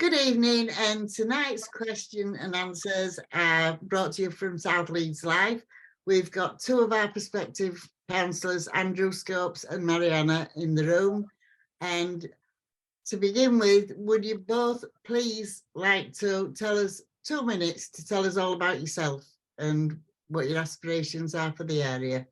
Good evening, and tonight's question and answers are brought to you from South Leeds Life. We've got two of our prospective councillors, Andrew Scopes and Mariana, in the room. And to begin with, would you both please like to tell us 2 minutes to tell us all about yourself and what your aspirations are for the area?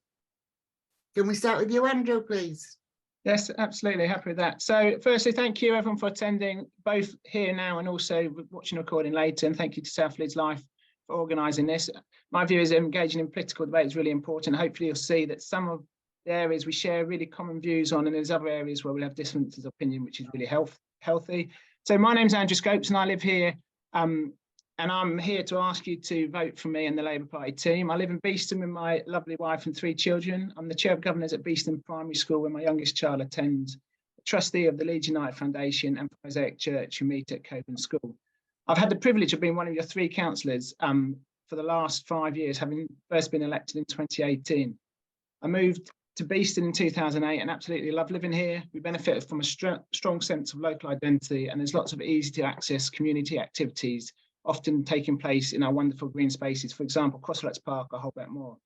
Can we start with you, Andrew, please? Yes, absolutely. Happy with that. So firstly, thank you everyone for attending, both here now and also watching the recording later. And thank you to South Leeds Life for organising this. My view is engaging in political debate is really important. Hopefully you'll see that some of the areas we share really common views on, and there's other areas where we'll have differences of opinion, which is really healthy. So my name's Andrew Scopes and I live here. And I'm here to ask you to vote for me and the Labour Party team. I live in Beeston with my lovely wife and 3 children. I'm the Chair of Governors at Beeston Primary School, where my youngest child attends, trustee of the Leeds United Foundation and Mosaic Church, who meet at Coburn School. I've had the privilege of being one of your 3 councillors for the last 5 years, having first been elected in 2018. I moved to Beeston in 2008 and absolutely love living here. We benefited from a strong sense of local identity, and there's lots of easy to access community activities often taking place in our wonderful green spaces, for example, Crossroads Park or Holbeck Moor.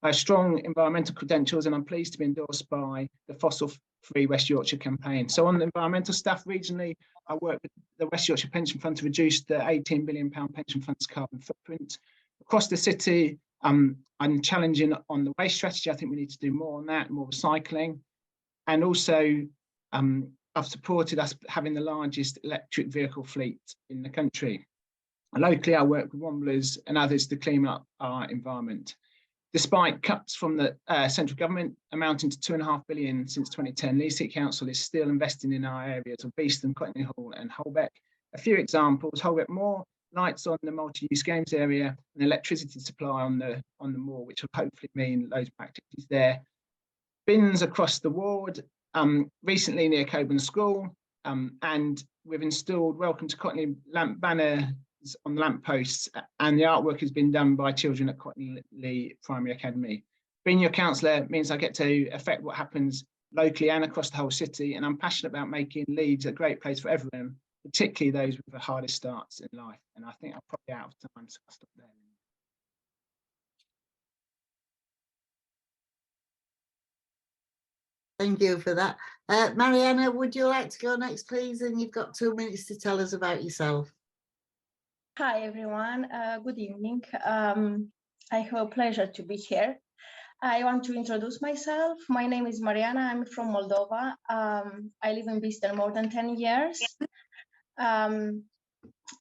I have strong environmental credentials and I'm pleased to be endorsed by the Fossil Free West Yorkshire campaign. So on the environmental stuff regionally, I work with the West Yorkshire Pension Fund to reduce the £18 billion pension fund's carbon footprint. Across the city, I'm challenging on the waste strategy. I think we need to do more on that, more recycling. And also, I've supported us having the largest electric vehicle fleet in the country. Locally, I work with Womblers and others to clean up our environment. Despite cuts from the central government amounting to £2.5 billion since 2010, Leeds City Council is still investing in our areas of Beeston, Cotney Hall and Holbeck. A few examples: Holbeck Moor, lights on the multi-use games area and electricity supply on the moor, which will hopefully mean loads of activities there. Bins across the ward, recently near Coburn School, and we've installed Welcome to Cotney lamp banner on the lamp posts, and the artwork has been done by children at Cotney Primary Academy. Being your councillor means I get to affect what happens locally and across the whole city, and I'm passionate about making Leeds a great place for everyone, particularly those with the hardest starts in life. And I think I'm probably out of time, so I'll stop there. Thank you for that. Mariana, would you like to go next, please? And you've got 2 minutes to tell us about yourself. Hi, everyone. Good evening. I have a pleasure to be here. I want to introduce myself. My name is Mariana. I'm from Moldova. I live in Beeston more than 10 years. I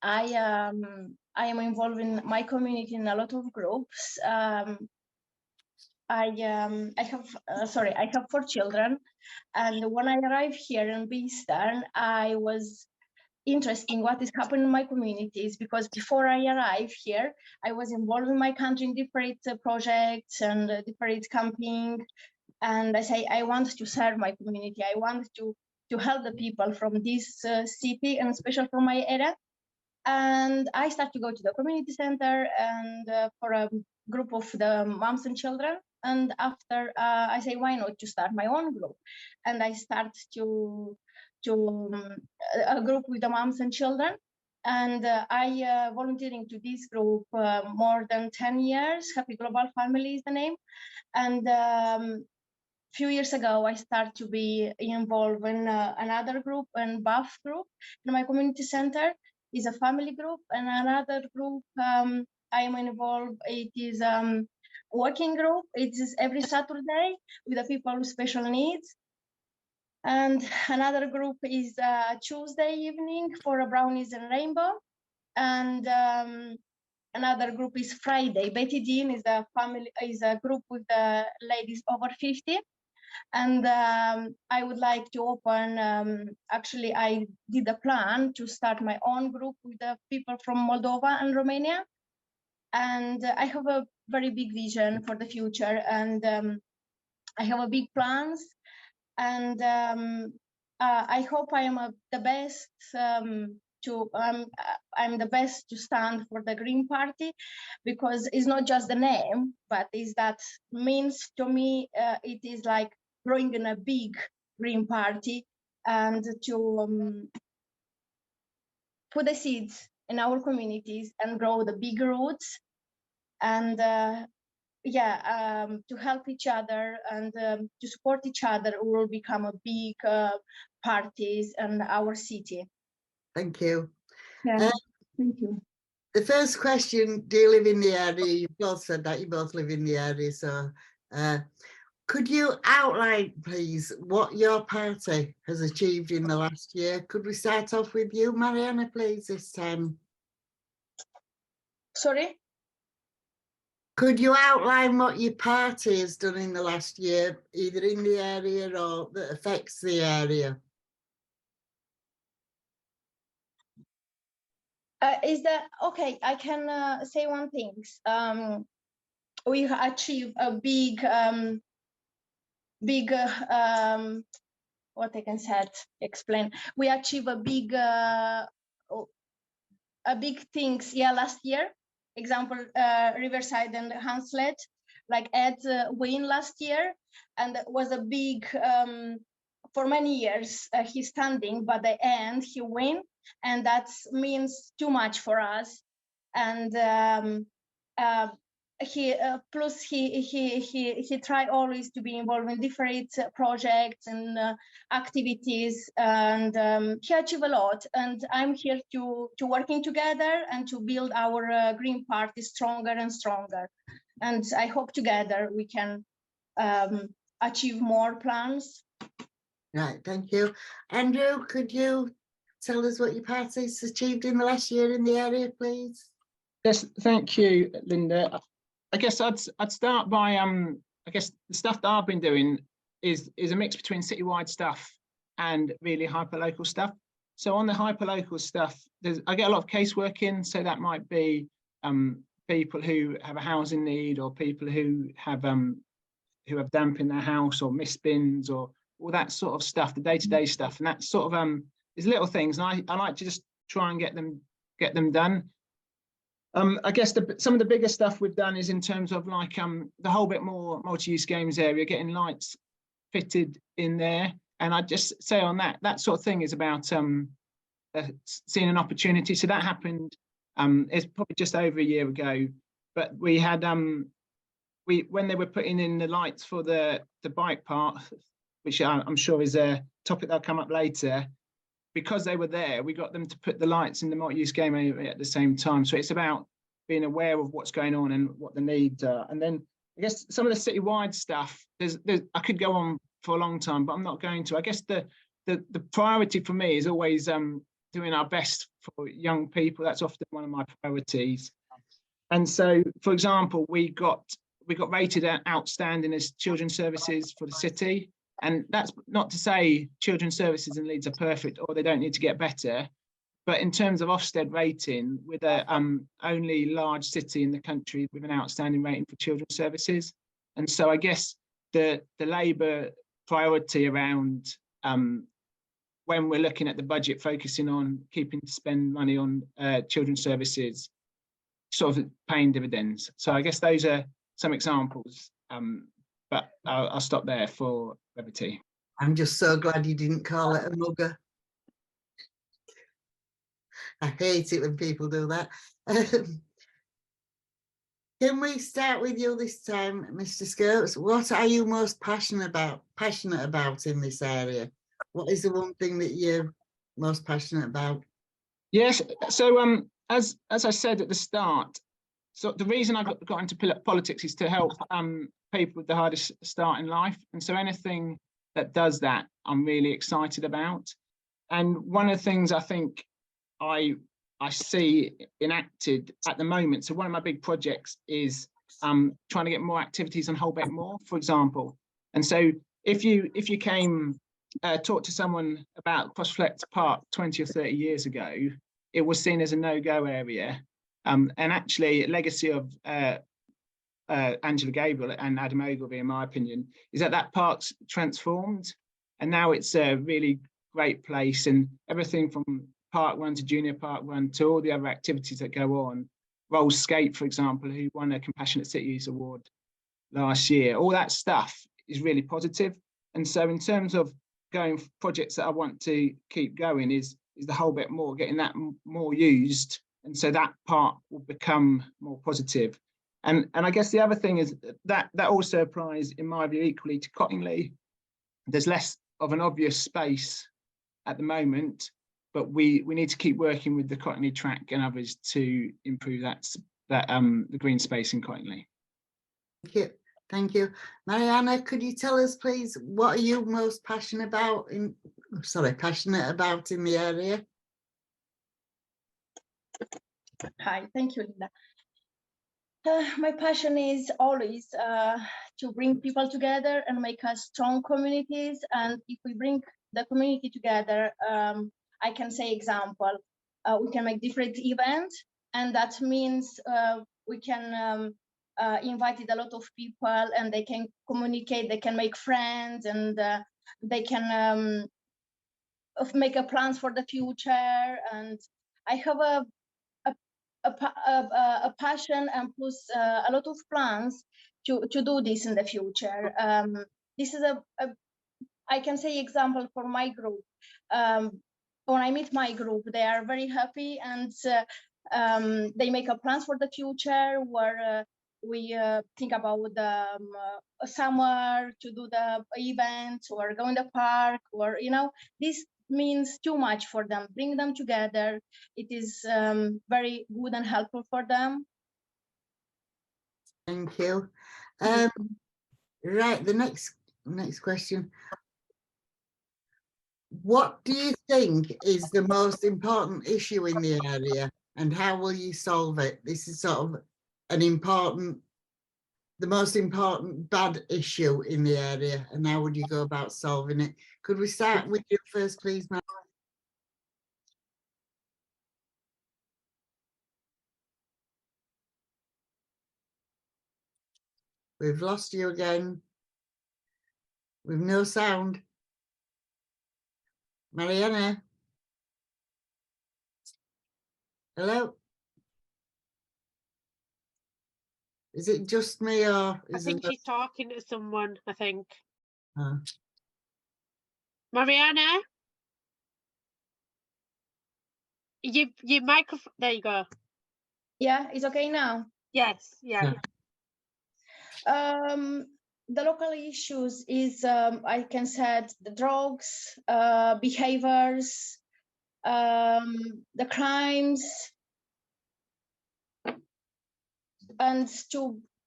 am involved in my community in a lot of groups. I have 4 children, and when I arrived here in Beeston, I was interested in what is happening in my communities, because before I arrived here, I was involved in my country in different projects and different camping, and I say I want to serve my community. I want to help the people from this city, and especially from my area. And I start to go to the community center and for a group of the moms and children. And after I say, why not to start my own group? And I start to a group with the moms and children. And I volunteering to this group more than 10 years. Happy Global Family is the name. And few years ago, I started to be involved in another group, and Buff group in my community center is a family group, and another group I am involved. It is working group. It is every Saturday with the people with special needs. And another group is Tuesday evening for a brownies and rainbow. And another group is Friday. Betty Dean is a group with the ladies over 50. And I would like to open, actually I did a plan to start my own group with the people from Moldova and Romania. And I have a very big vision for the future, and I have a big plans. And I hope I am the best I'm the best to stand for the Green Party, because it's not just the name, but is that means to me it is like growing in a big Green Party, and to put the seeds in our communities and grow the big roots, and to help each other and to support each other, we will become a big parties in our city. Thank you. Yeah, thank you. The first question, do you live in the area? You both said that you both live in the area. So could you outline, please, what your party has achieved in the last year? Could we start off with you, Mariana, please, this time? Sorry? Could you outline what your party has done in the last year, either in the area or that affects the area? Is that okay? I can say one thing. We achieved a big, what I can explain. We achieved a big things. Yeah, last year. Example, Riverside and Hanslet, like Ed win last year, and it was a big. For many years he's standing, but at the end he win, and that means too much for us. And he try always to be involved in different projects and activities, and he achieved a lot. And I'm here to working together and to build our Green Party stronger and stronger. And I hope together we can achieve more plans. Right, thank you. Andrew, could you tell us what your party's achieved in the last year in the area, please? Yes, thank you, Linda. I guess I'd start by I guess the stuff that I've been doing is a mix between citywide stuff and really hyperlocal stuff. So on the hyperlocal stuff, I get a lot of casework in, so that might be people who have a housing need, or people who have damp in their house, or missed bins, or all that sort of stuff, the day-to-day stuff. And that's sort of is little things, and I like to just try and get them done. I guess some of the bigger stuff we've done is in terms of like the Holbeck Moor multi-use games area, getting lights fitted in there. And I'd just say on that sort of thing is about seeing an opportunity. So that happened, it's probably just over a year ago, but we had when they were putting in the lights for the bike path, which I'm sure is a topic that'll come up later, because they were there, we got them to put the lights in the multi-use game area at the same time. So it's about being aware of what's going on and what the needs are. And then I guess some of the citywide stuff, I could go on for a long time, but I'm not going to. I guess the priority for me is always doing our best for young people. That's often one of my priorities. And so, for example, we got rated outstanding as children's services for the city. And that's not to say children's services in Leeds are perfect or they don't need to get better. But in terms of Ofsted rating, we're the only large city in the country with an outstanding rating for children's services. And so I guess the Labour priority around when we're looking at the budget, focusing on keeping to spend money on children's services, sort of paying dividends. So I guess those are some examples. But I'll stop there for brevity. I'm just so glad you didn't call it a mugger. I hate it when people do that. Can we start with you this time, Mr. Scopes? What are you most passionate about in this area? What is the one thing that you're most passionate about? Yes, so as I said at the start, so the reason I got into politics is to help people with the hardest start in life. And so anything that does that, I'm really excited about. And one of the things I think I see enacted at the moment, so one of my big projects is trying to get more activities on Holbeck Moor, for example. And so if you came talk to someone about Crossflex Park 20 or 30 years ago, it was seen as a no-go area. And actually, a legacy of Angela Gabriel and Adam Ogilvie, in my opinion, is that park's transformed, and now it's a really great place. And everything from Park Run to Junior Park Run to all the other activities that go on, Rolls Skate, for example, who won a Compassionate Cities Award last year, all that stuff is really positive. And so in terms of going projects that I want to keep going is the Holbeck Moor, getting that more used, and so that part will become more positive. And I guess the other thing is that also applies, in my view, equally to Cottingley. There's less of an obvious space at the moment, but we need to keep working with the Cottingley track and others to improve the green space in Cottingley. Thank you. Mariana, could you tell us, please, what are you most passionate about in the area? Hi, thank you, Linda. My passion is always to bring people together and make us strong communities. And if we bring the community together, I can say example, we can make different events, and that means we can invite a lot of people, and they can communicate, they can make friends, and they can make a plans for the future. And I have a passion and plus a lot of plans to do this in the future. This is I can say example for my group. When I meet my group, they are very happy, and they make a plans for the future where we think about the summer to do the events or go in the park, or this means too much for them. Bring them together. It is very good and helpful for them. Thank you. Right, the next question. What do you think is the most important issue in the area, and how will you solve it? This is sort of the most important bad issue in the area, and how would you go about solving it? Could we start with you first, please, Matt? We've lost you again. With no sound. Mariana? Hello? Is it just me, or I is think it? she's talking to someone, I think. Oh. Mariana? Your microphone, there you go. Yeah, it's okay now. Yes, yeah. The local issues is, I can say, the drugs, behaviors, the crimes, and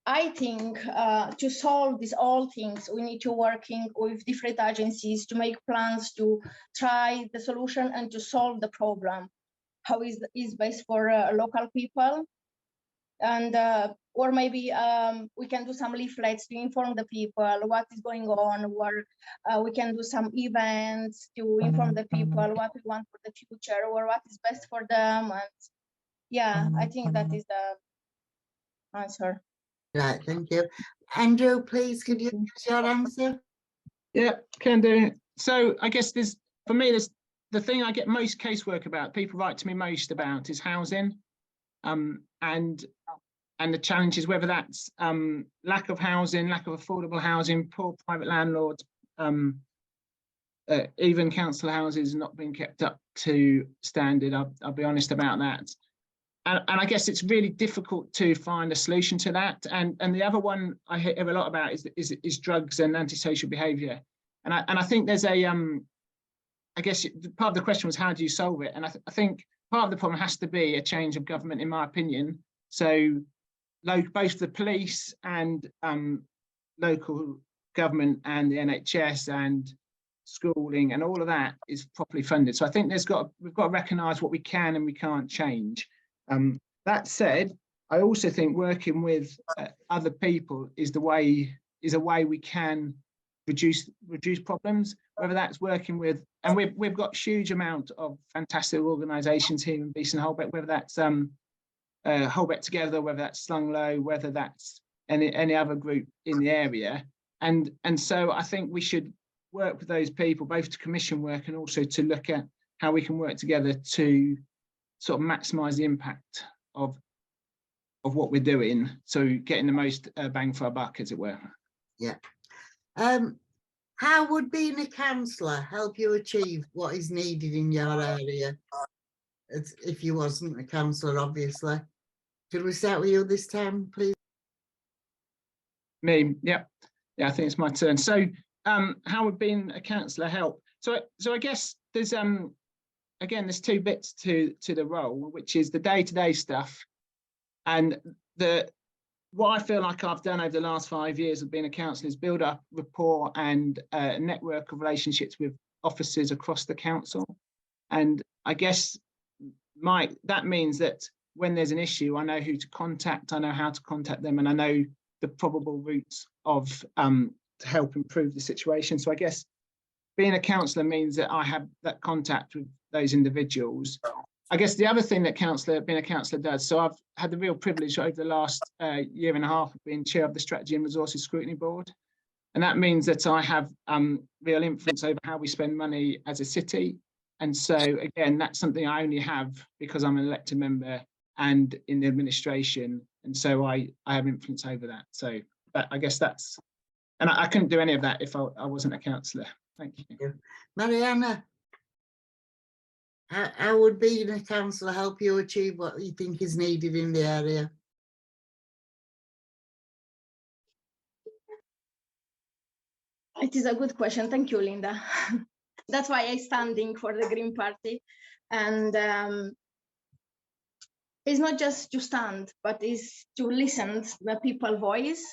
I think to solve these all things, we need to working with different agencies to make plans to try the solution and to solve the problem. How is best for local people, and or maybe we can do some leaflets to inform the people what is going on, or we can do some events to inform the people what we want for the future or what is best for them. And yeah, I think that is the answer. Right, thank you. Andrew, please, could you give us your answer? Yeah, can do. So I guess for me, the thing I get most casework about, people write to me most about, is housing, and the challenges, whether that's lack of housing, lack of affordable housing, poor private landlords, even council houses not being kept up to standard. I'll be honest about that. And I guess it's really difficult to find a solution to that. And the other one I hear a lot about is drugs and antisocial behaviour. And I think there's I guess part of the question was, how do you solve it? And I think part of the problem has to be a change of government, in my opinion. So both the police and local government and the NHS and schooling and all of that is properly funded. So I think we've got to recognise what we can and we can't change. That said, I also think working with other people is a way we can reduce problems, whether that's working with, and we've got huge amount of fantastic organisations here in Beeston Holbeck, whether that's Holbeck Together, whether that's Slung Low, whether that's any other group in the area. And so I think we should work with those people, both to commission work and also to look at how we can work together to sort of maximise the impact of what we're doing, so getting the most bang for our buck, as it were. Yeah. How would being a councillor help you achieve what is needed in your area? If you wasn't a councillor, obviously. Could we start with you this time, please? Me, yeah, I think it's my turn. So, how would being a councillor help? So I guess there's again, there's two bits to the role, which is the day-to-day stuff, and what I feel like I've done over the last 5 years of being a councillor is build up rapport and a network of relationships with officers across the council. And I guess that means that when there's an issue, I know who to contact, I know how to contact them, and I know the probable routes of to help improve the situation. So I guess being a councillor means that I have that contact with those individuals. I guess the other thing that being a councillor does, so I've had the real privilege over the last year and a half of being chair of the Strategy and Resources Scrutiny Board. And that means that I have real influence over how we spend money as a city. And so, again, that's something I only have because I'm an elected member and in the administration. And so I have influence over that. So I guess that's, and I couldn't do any of that if I wasn't a councillor. Thank you. Mariana, how would being a councillor help you achieve what you think is needed in the area? It is a good question. Thank you, Linda. That's why I'm standing for the Green Party. And it's not just to stand, but it's to listen to the people's voice.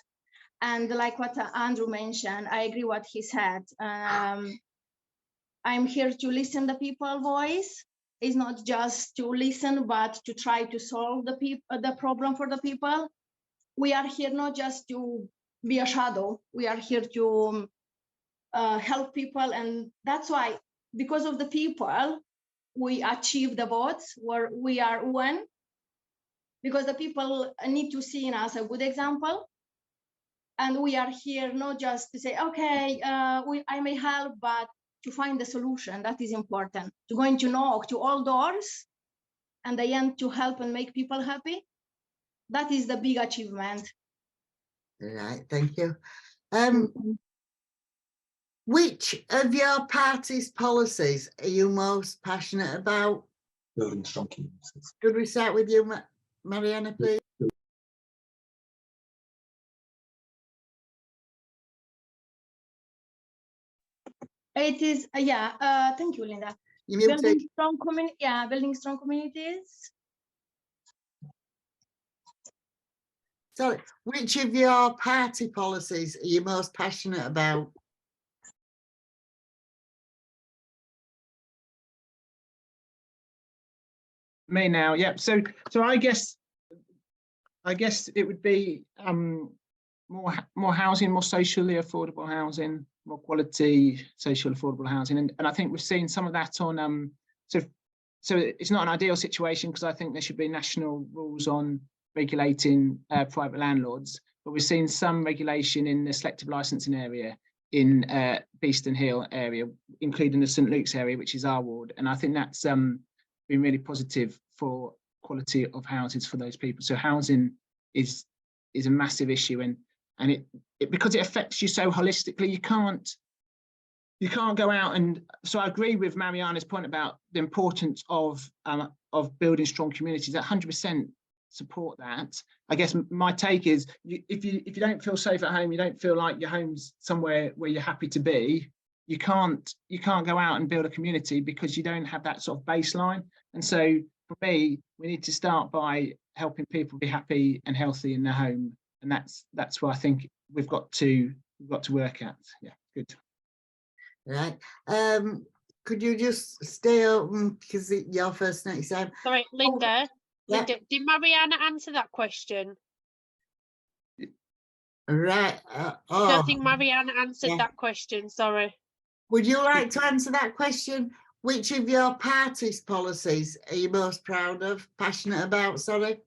And like what Andrew mentioned, I agree what he said. I'm here to listen to people's voice. It's not just to listen, but to try to solve the problem for the people. We are here not just to be a shadow. We are here to help people, and that's why, because of the people, we achieve the votes where we are one. Because the people need to see in us a good example, and we are here not just to say, okay, I may help, but to find the solution. That is important. To going to knock to all doors and the end to help and make people happy. That is the big achievement. All right, thank you. Which of your party's policies are you most passionate about? Building strong communities. Could we start with you, Mariana, please? It is, thank you, Linda. Building strong communities. Sorry, which of your party policies are you most passionate about? Me now, yeah. So I guess it would be more housing, more socially affordable housing, more quality social affordable housing, and I think we've seen some of that on so it's not an ideal situation because I think there should be national rules on regulating private landlords, but we've seen some regulation in the selective licensing area in Beeston Hill area, including the St Luke's area, which is our ward, and I think that's been really positive for quality of houses for those people. So housing is a massive issue, and it because it affects you so holistically, you can't go out. And so I agree with Mariana's point about the importance of building strong communities. 100% support that. I guess my take is if you don't feel safe at home, you don't feel like your home's somewhere where you're happy to be, you can't go out and build a community because you don't have that sort of baseline. And so for me, we need to start by helping people be happy and healthy in their home, and that's what I think we've got to work at. Yeah, good. Right. Could you just stay open because your first next time? Sorry, Linda. Yeah. Linda, did Mariana answer that question? Right. I don't think Mariana answered that question. Sorry. Would you like to answer that question? Which of your party's policies are you most proud of, passionate about? Sorry.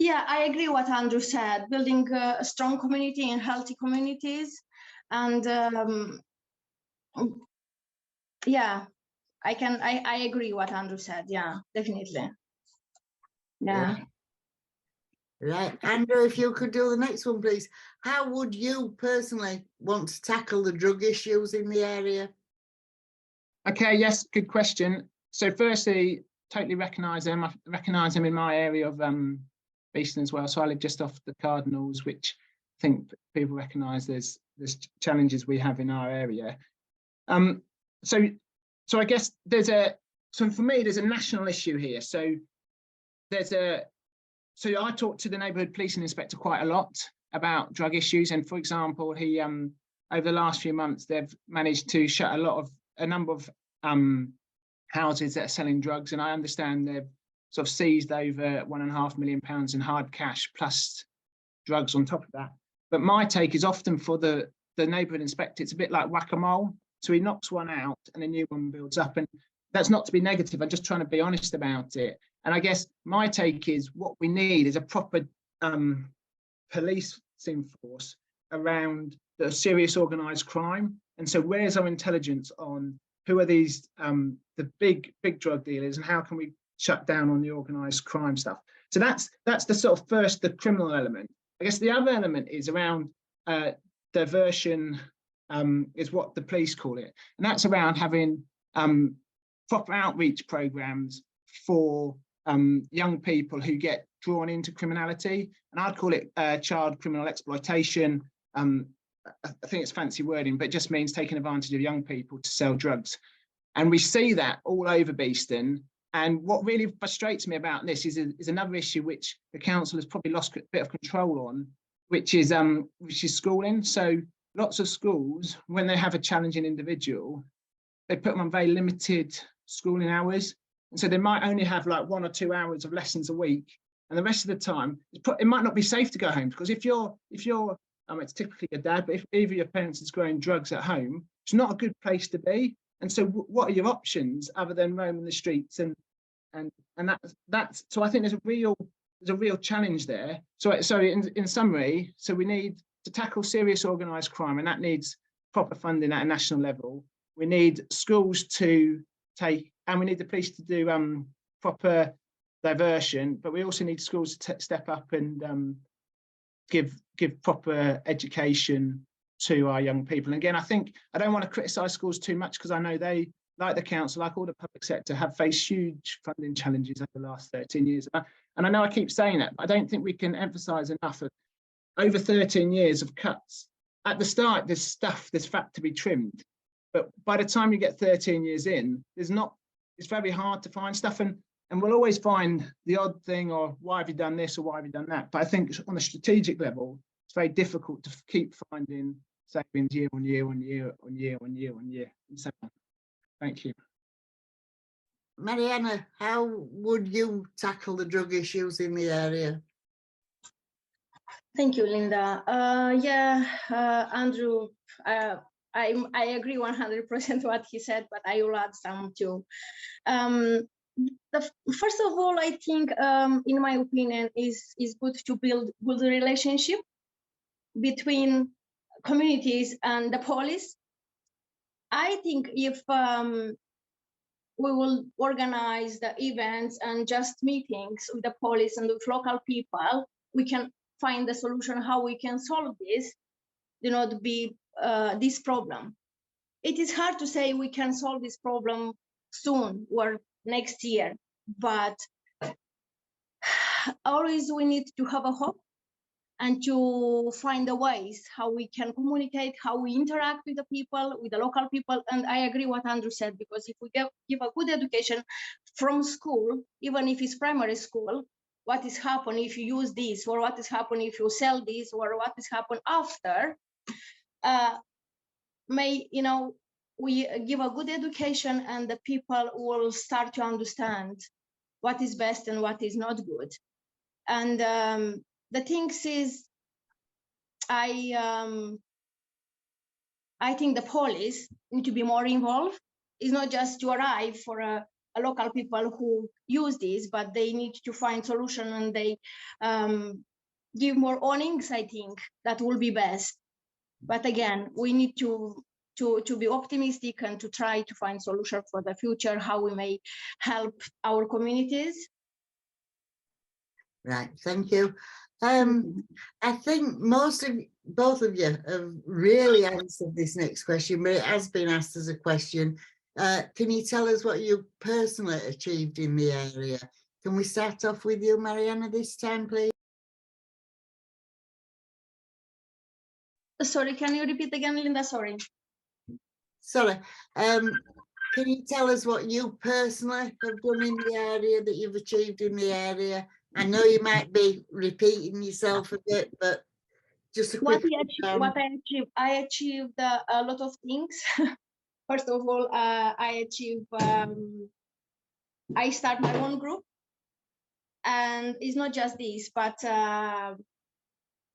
Yeah, I agree what Andrew said. Building a strong community and healthy communities, and yeah, I agree what Andrew said. Yeah, definitely. Yeah. Right, Andrew, if you could do the next one, please. How would you personally want to tackle the drug issues in the area? Okay, yes, good question. So firstly, totally recognise them. I recognise them in my area of Beeston as well. So I live just off the Cardinals, which I think people recognise there's challenges we have in our area. So I guess so for me, there's a national issue here. So I talk to the neighbourhood policing inspector quite a lot about drug issues. And for example, he over the last few months, they've managed to shut a number of houses that are selling drugs. And I understand they've sort of seized over £1.5 million in hard cash plus drugs on top of that. But my take is often for the neighbourhood inspector, it's a bit like whack-a-mole. So he knocks one out and a new one builds up. And that's not to be negative. I'm just trying to be honest about it. And I guess my take is what we need is a proper policing force around the serious organised crime. And so where's our intelligence on who are these, the big drug dealers, and how can we shut down on the organised crime stuff? So that's the sort of first, the criminal element. I guess the other element is around diversion, is what the police call it. And that's around having proper outreach programs for young people who get drawn into criminality. And I'd call it child criminal exploitation. I think it's fancy wording, but it just means taking advantage of young people to sell drugs. And we see that all over Beeston. And what really frustrates me about this is another issue which the council has probably lost a bit of control on, which is schooling. So lots of schools, when they have a challenging individual, they put them on very limited schooling hours. And so they might only have like 1 or 2 hours of lessons a week. And the rest of the time, it might not be safe to go home, because if you're it's typically your dad, but if either your parents is growing drugs at home, it's not a good place to be. And so what are your options other than roaming the streets? And that's so I think there's a real challenge there. So in summary, so we need to tackle serious organised crime, and that needs proper funding at a national level. We need schools to take, and we need the police to do proper diversion, but we also need schools to step up and give proper education to our young people. And again, I think I don't want to criticise schools too much, because I know they, like the council, like all the public sector, have faced huge funding challenges over the last 13 years. And I know I keep saying that, but I don't think we can emphasise enough of over 13 years of cuts. At the start, there's fat to be trimmed, but by the time you get 13 years in, it's very hard to find stuff. And we'll always find the odd thing, or why have you done this, or why have you done that? But I think on a strategic level, it's very difficult to keep finding savings year on year on year on year on year on year. And so on. Thank you. Mariana, how would you tackle the drug issues in the area? Thank you, Linda. Andrew, I agree 100% what he said, but I will add some too. First of all, I think, in my opinion, is good to build good relationship between communities and the police. I think if we will organize the events and just meetings with the police and with local people, we can find the solution how we can solve this, this problem. It is hard to say we can solve this problem soon or next year, but always we need to have a hope and to find the ways how we can communicate, how we interact with the people, with the local people. And I agree what Andrew said, because if we give a good education from school, even if it's primary school, what is happening if you use this, or what is happening if you sell this, or what is happening after, we give a good education, and the people will start to understand what is best and what is not good. And the thing is, I think the police need to be more involved. It's not just to arrive for a local people who use this, but they need to find solution, and they give more warnings. I think that will be best. But again, we need to be optimistic and to try to find solution for the future, how we may help our communities. Right, thank you. I think both of you have really answered this next question, but it has been asked as a question. Can you tell us what you personally achieved in the area? Can we start off with you, Mariana, this time, please? Sorry, can you repeat again, Linda? Sorry. Sorry. Can you tell us what you personally have done in the area, that you've achieved in the area? I know you might be repeating yourself a bit, but just a quick. I achieved a lot of things. First of all, I achieved. I start my own group, and it's not just this, but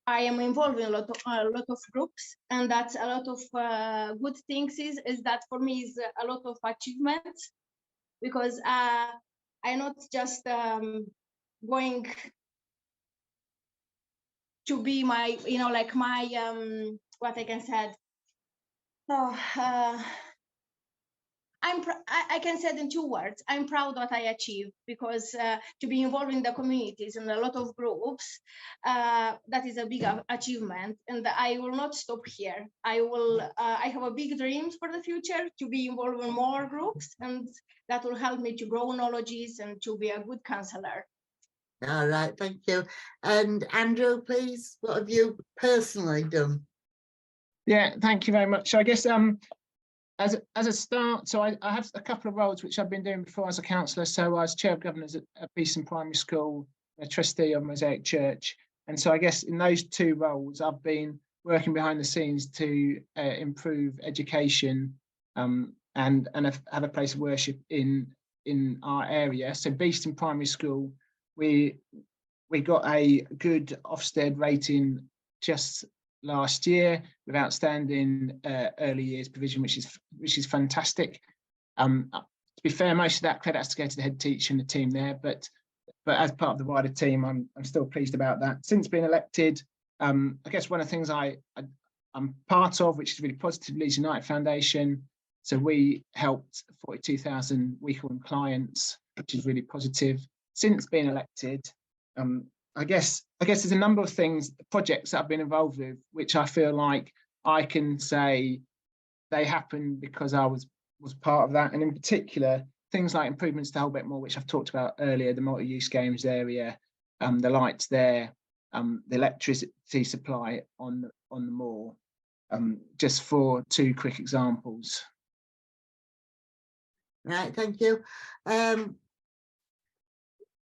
I am involved in a lot of groups, and that's a lot of good things. Is that for me is a lot of achievements, because I'm not just going to be my, like my what I can say. Oh, I can say it in 2 words. I'm proud what I achieved, because to be involved in the communities and a lot of groups, that is a big achievement, and I will not stop here. I have a big dreams for the future, to be involved in more groups, and that will help me to grow knowledges and to be a good counselor. All right, thank you. And Andrew, please, what have you personally done? Yeah, thank you very much. So I guess as a start, so I have a couple of roles which I've been doing before as a counsellor. So I was chair of governors at Beeston Primary School, a trustee of Mosaic Church, and so I guess in those 2 roles I've been working behind the scenes to improve education and have a place of worship in our area. So Beeston Primary School, we got a good Ofsted rating just last year with outstanding early years provision, which is fantastic. To be fair, most of that credit has to go to the head teacher and the team there, but as part of the wider team, I'm still pleased about that. Since being elected, I guess one of the things I'm part of, which is really positive, Leeds United Foundation. So we helped 42,000 week-on clients, which is really positive. Since being elected, I guess there's a number of projects that I've been involved with, which I feel like I can say they happened because I was part of that. And in particular, things like improvements to Holbeck Moor, which I've talked about earlier, the multi-use games area, the lights there, the electricity supply on the moor, just for 2 quick examples. Right, thank you.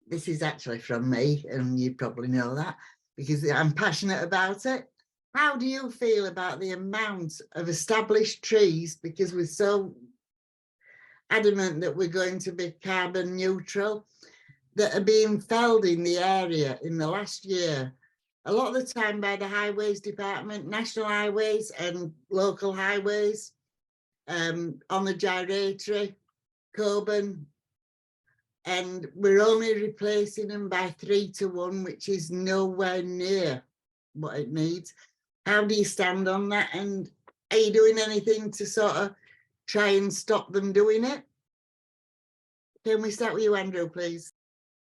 This is actually from me, and you probably know that because I'm passionate about it. How do you feel about the amount of established trees, because we're so adamant that we're going to be carbon neutral, that are being felled in the area in the last year? A lot of the time by the highways department, national highways and local highways, on the gyratory, Coburn, and we're only replacing them by 3 to 1, which is nowhere near what it needs. How do you stand on that? And are you doing anything to sort of try and stop them doing it? Can we start with you, Andrew, please?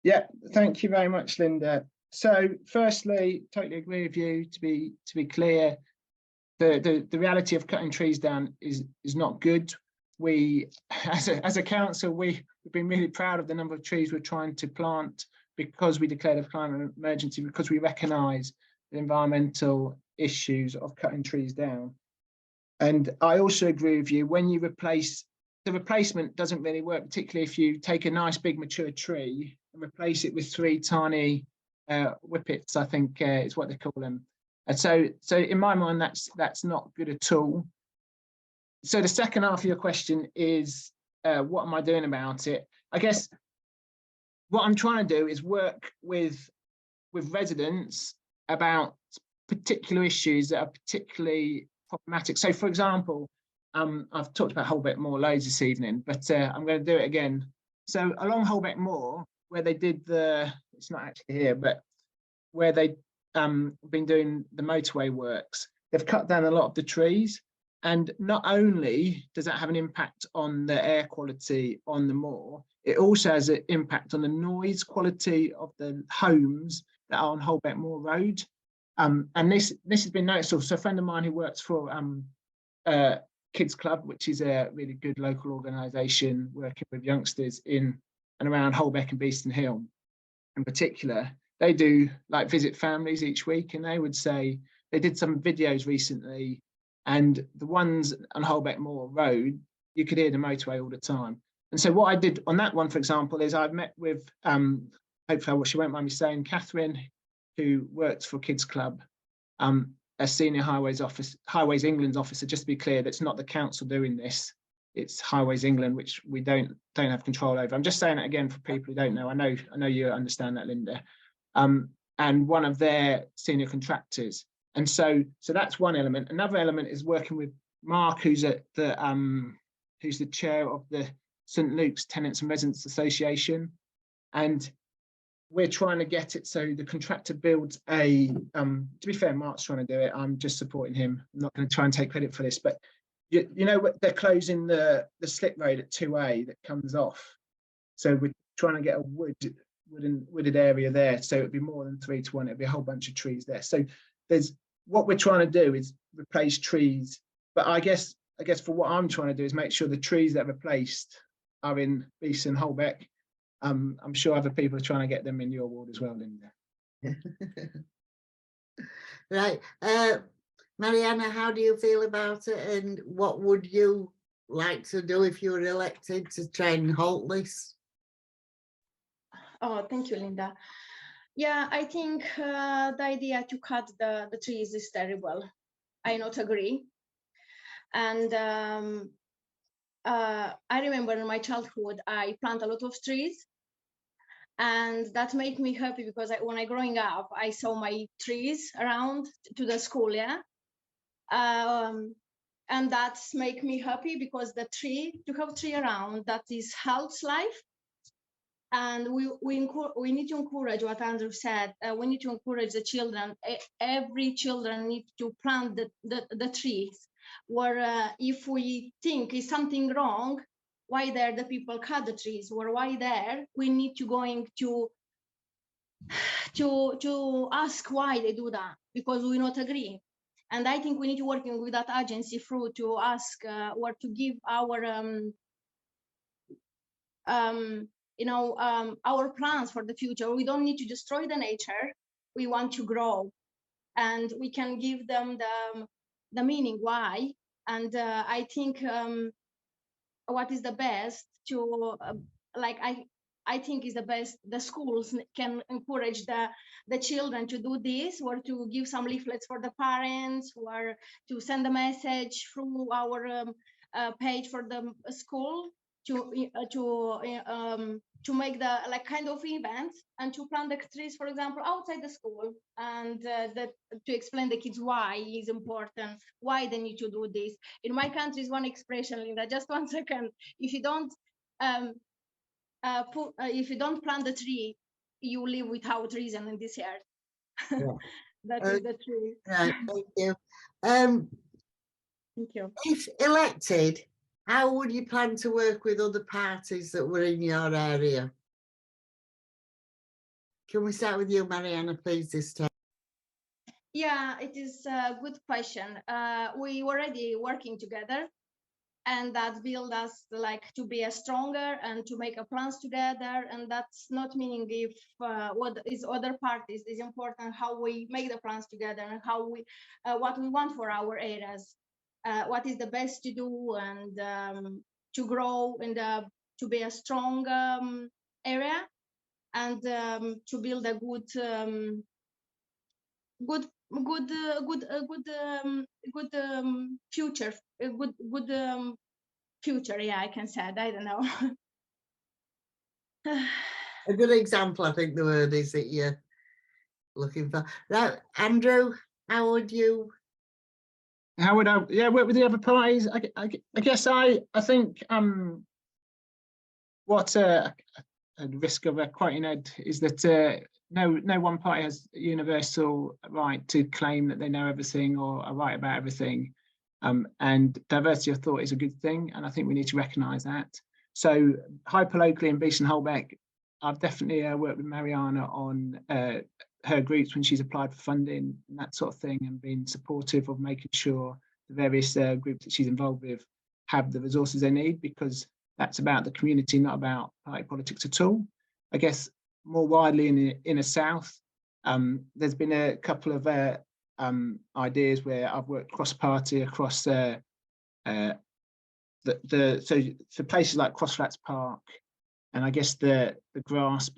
Yeah, thank you very much, Linda. So firstly, totally agree with you. To be clear, the reality of cutting trees down is not good. We, as a council, we've been really proud of the number of trees we're trying to plant, because we declared a climate emergency, because we recognise the environmental issues of cutting trees down. And I also agree with you, when you replace, the replacement doesn't really work, particularly if you take a nice big mature tree and replace it with 3 tiny whippets, I think is what they call them. And so in my mind, that's not good at all. So the second half of your question is, what am I doing about it? I guess what I'm trying to do is work with residents about particular issues that are particularly problematic. So, for example, I've talked about Holbeck Moor loads this evening, but I'm going to do it again. So along Holbeck Moor, where they did it's not actually here, but where they been doing the motorway works, they've cut down a lot of the trees. And not only does that have an impact on the air quality on the moor, it also has an impact on the noise quality of the homes that are on Holbeck Moor Road. And this has been noticed also. A friend of mine who works for Kids Club, which is a really good local organisation working with youngsters in and around Holbeck and Beeston Hill in particular, they do like visit families each week, and they would say they did some videos recently, and the ones on Holbeck Moor Road, you could hear the motorway all the time. And so what I did on that one, for example, is I've met with, hopefully she won't mind me saying, Catherine, who works for Kids Club, a senior Highways England's officer. Just to be clear, that's not the council doing this. It's Highways England, which we don't have control over. I'm just saying it again for people who don't know. I know you understand that, Linda. And one of their senior contractors. And so that's one element. Another element is working with Mark, who's at the who's the chair of the St Luke's Tenants and Residents Association, and we're trying to get it so the contractor builds a. To be fair, Mark's trying to do it. I'm just supporting him. I'm not going to try and take credit for this, but you know, they're closing the slip road at 2A that comes off. So we're trying to get a wooded area there, so it'd be more than 3 to 1. It'd be a whole bunch of trees there. So there's what we're trying to do is replace trees, but I guess for what I'm trying to do is make sure the trees that are replaced are in Beeston Holbeck. I'm sure other people are trying to get them in your ward as well, Linda. Right. Mariana, how do you feel about it, and what would you like to do if you were elected to try and halt this? Oh, thank you, Linda. Yeah, I think the idea to cut the trees is terrible. I not agree. And I remember in my childhood, I plant a lot of trees, and that made me happy because when I growing up, I saw my trees around to the school, yeah. And that's make me happy because to have tree around, that is helps life. And we need to encourage what Andrew said. We need to encourage the children. Every children need to plant the trees. Where if we think is something wrong, why there the people cut the trees? Or why there we need to going to ask why they do that, because we not agree. And I think we need to working with that agency through to ask or to give our our plans for the future. We don't need to destroy the nature. We want to grow, and we can give them the meaning why. And I think what is the best to I think is the best. The schools can encourage the children to do this, or to give some leaflets for the parents, or to send a message through our page for the school to make the kind of events, and to plant the trees, for example, outside the school, and to explain the kids why it's important, why they need to do this. In my country is one expression, Linda, just 1 second. If you don't if you don't plant the tree, you live without reason in this earth. Yeah. That is the tree. Right, thank you. Thank you. If elected, how would you plan to work with other parties that were in your area? Can we start with you, Mariana, please, this time? Yeah, it is a good question. We already working together, and that build us to be stronger and to make a plans together. And that's not meaning if what is other parties is important, how we make the plans together, and how we what we want for our areas. What is the best to do, and to grow and to be a strong area, and to build a good future, future. Yeah, I can say it. I don't know. A good example, I think the word is that you're looking for. Right, Andrew, how would you? How would I work with the other parties? I guess I think what at risk of quoting Ed is that no one party has a universal right to claim that they know everything or are right about everything, and diversity of thought is a good thing, and I think we need to recognise that. So hyperlocally in Beeston Holbeck, I've definitely worked with Mariana on her groups when she's applied for funding and that sort of thing, and been supportive of making sure the various groups that she's involved with have the resources they need, because that's about the community, not about party politics at all. I guess more widely in the inner south, there's been a couple of ideas where I've worked cross-party across so places like Crossflats Park, and I guess the grass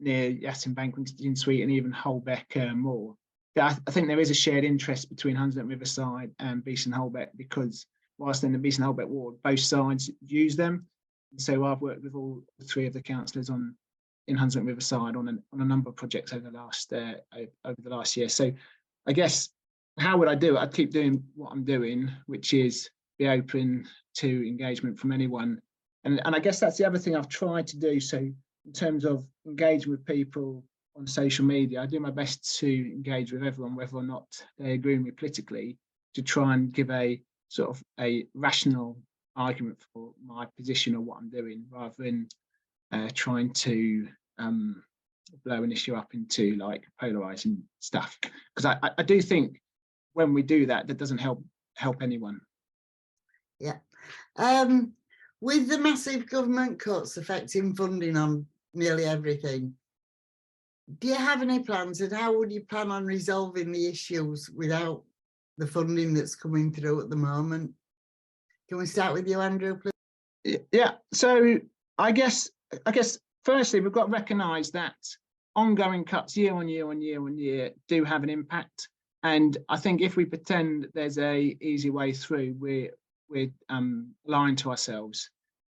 near Yatton Bank, Winston Sweet, and even Holbeck Moor. I think there is a shared interest between Hunslet Riverside and Beeston Holbeck, because whilst in the Beeston Holbeck ward, both sides use them. And so I've worked with all three of the councillors in Hunslet Riverside on a number of projects over the last year. So I guess how would I do it? I'd keep doing what I'm doing, which is be open to engagement from anyone. And I guess that's the other thing I've tried to do. So in terms of engaging with people on social media, I do my best to engage with everyone, whether or not they agree with me politically, to try and give a sort of a rational argument for my position or what I'm doing, rather than trying to blow an issue up into like polarizing stuff. Because I do think when we do that, that doesn't help anyone. Yeah. With the massive government cuts affecting funding on nearly everything, do you have any plans, and how would you plan on resolving the issues without the funding that's coming through at the moment? Can we start with you, Andrew, please? Yeah, so I guess firstly, we've got to recognise that ongoing cuts year on year do have an impact. And I think if we pretend there's a easy way through, we're lying to ourselves.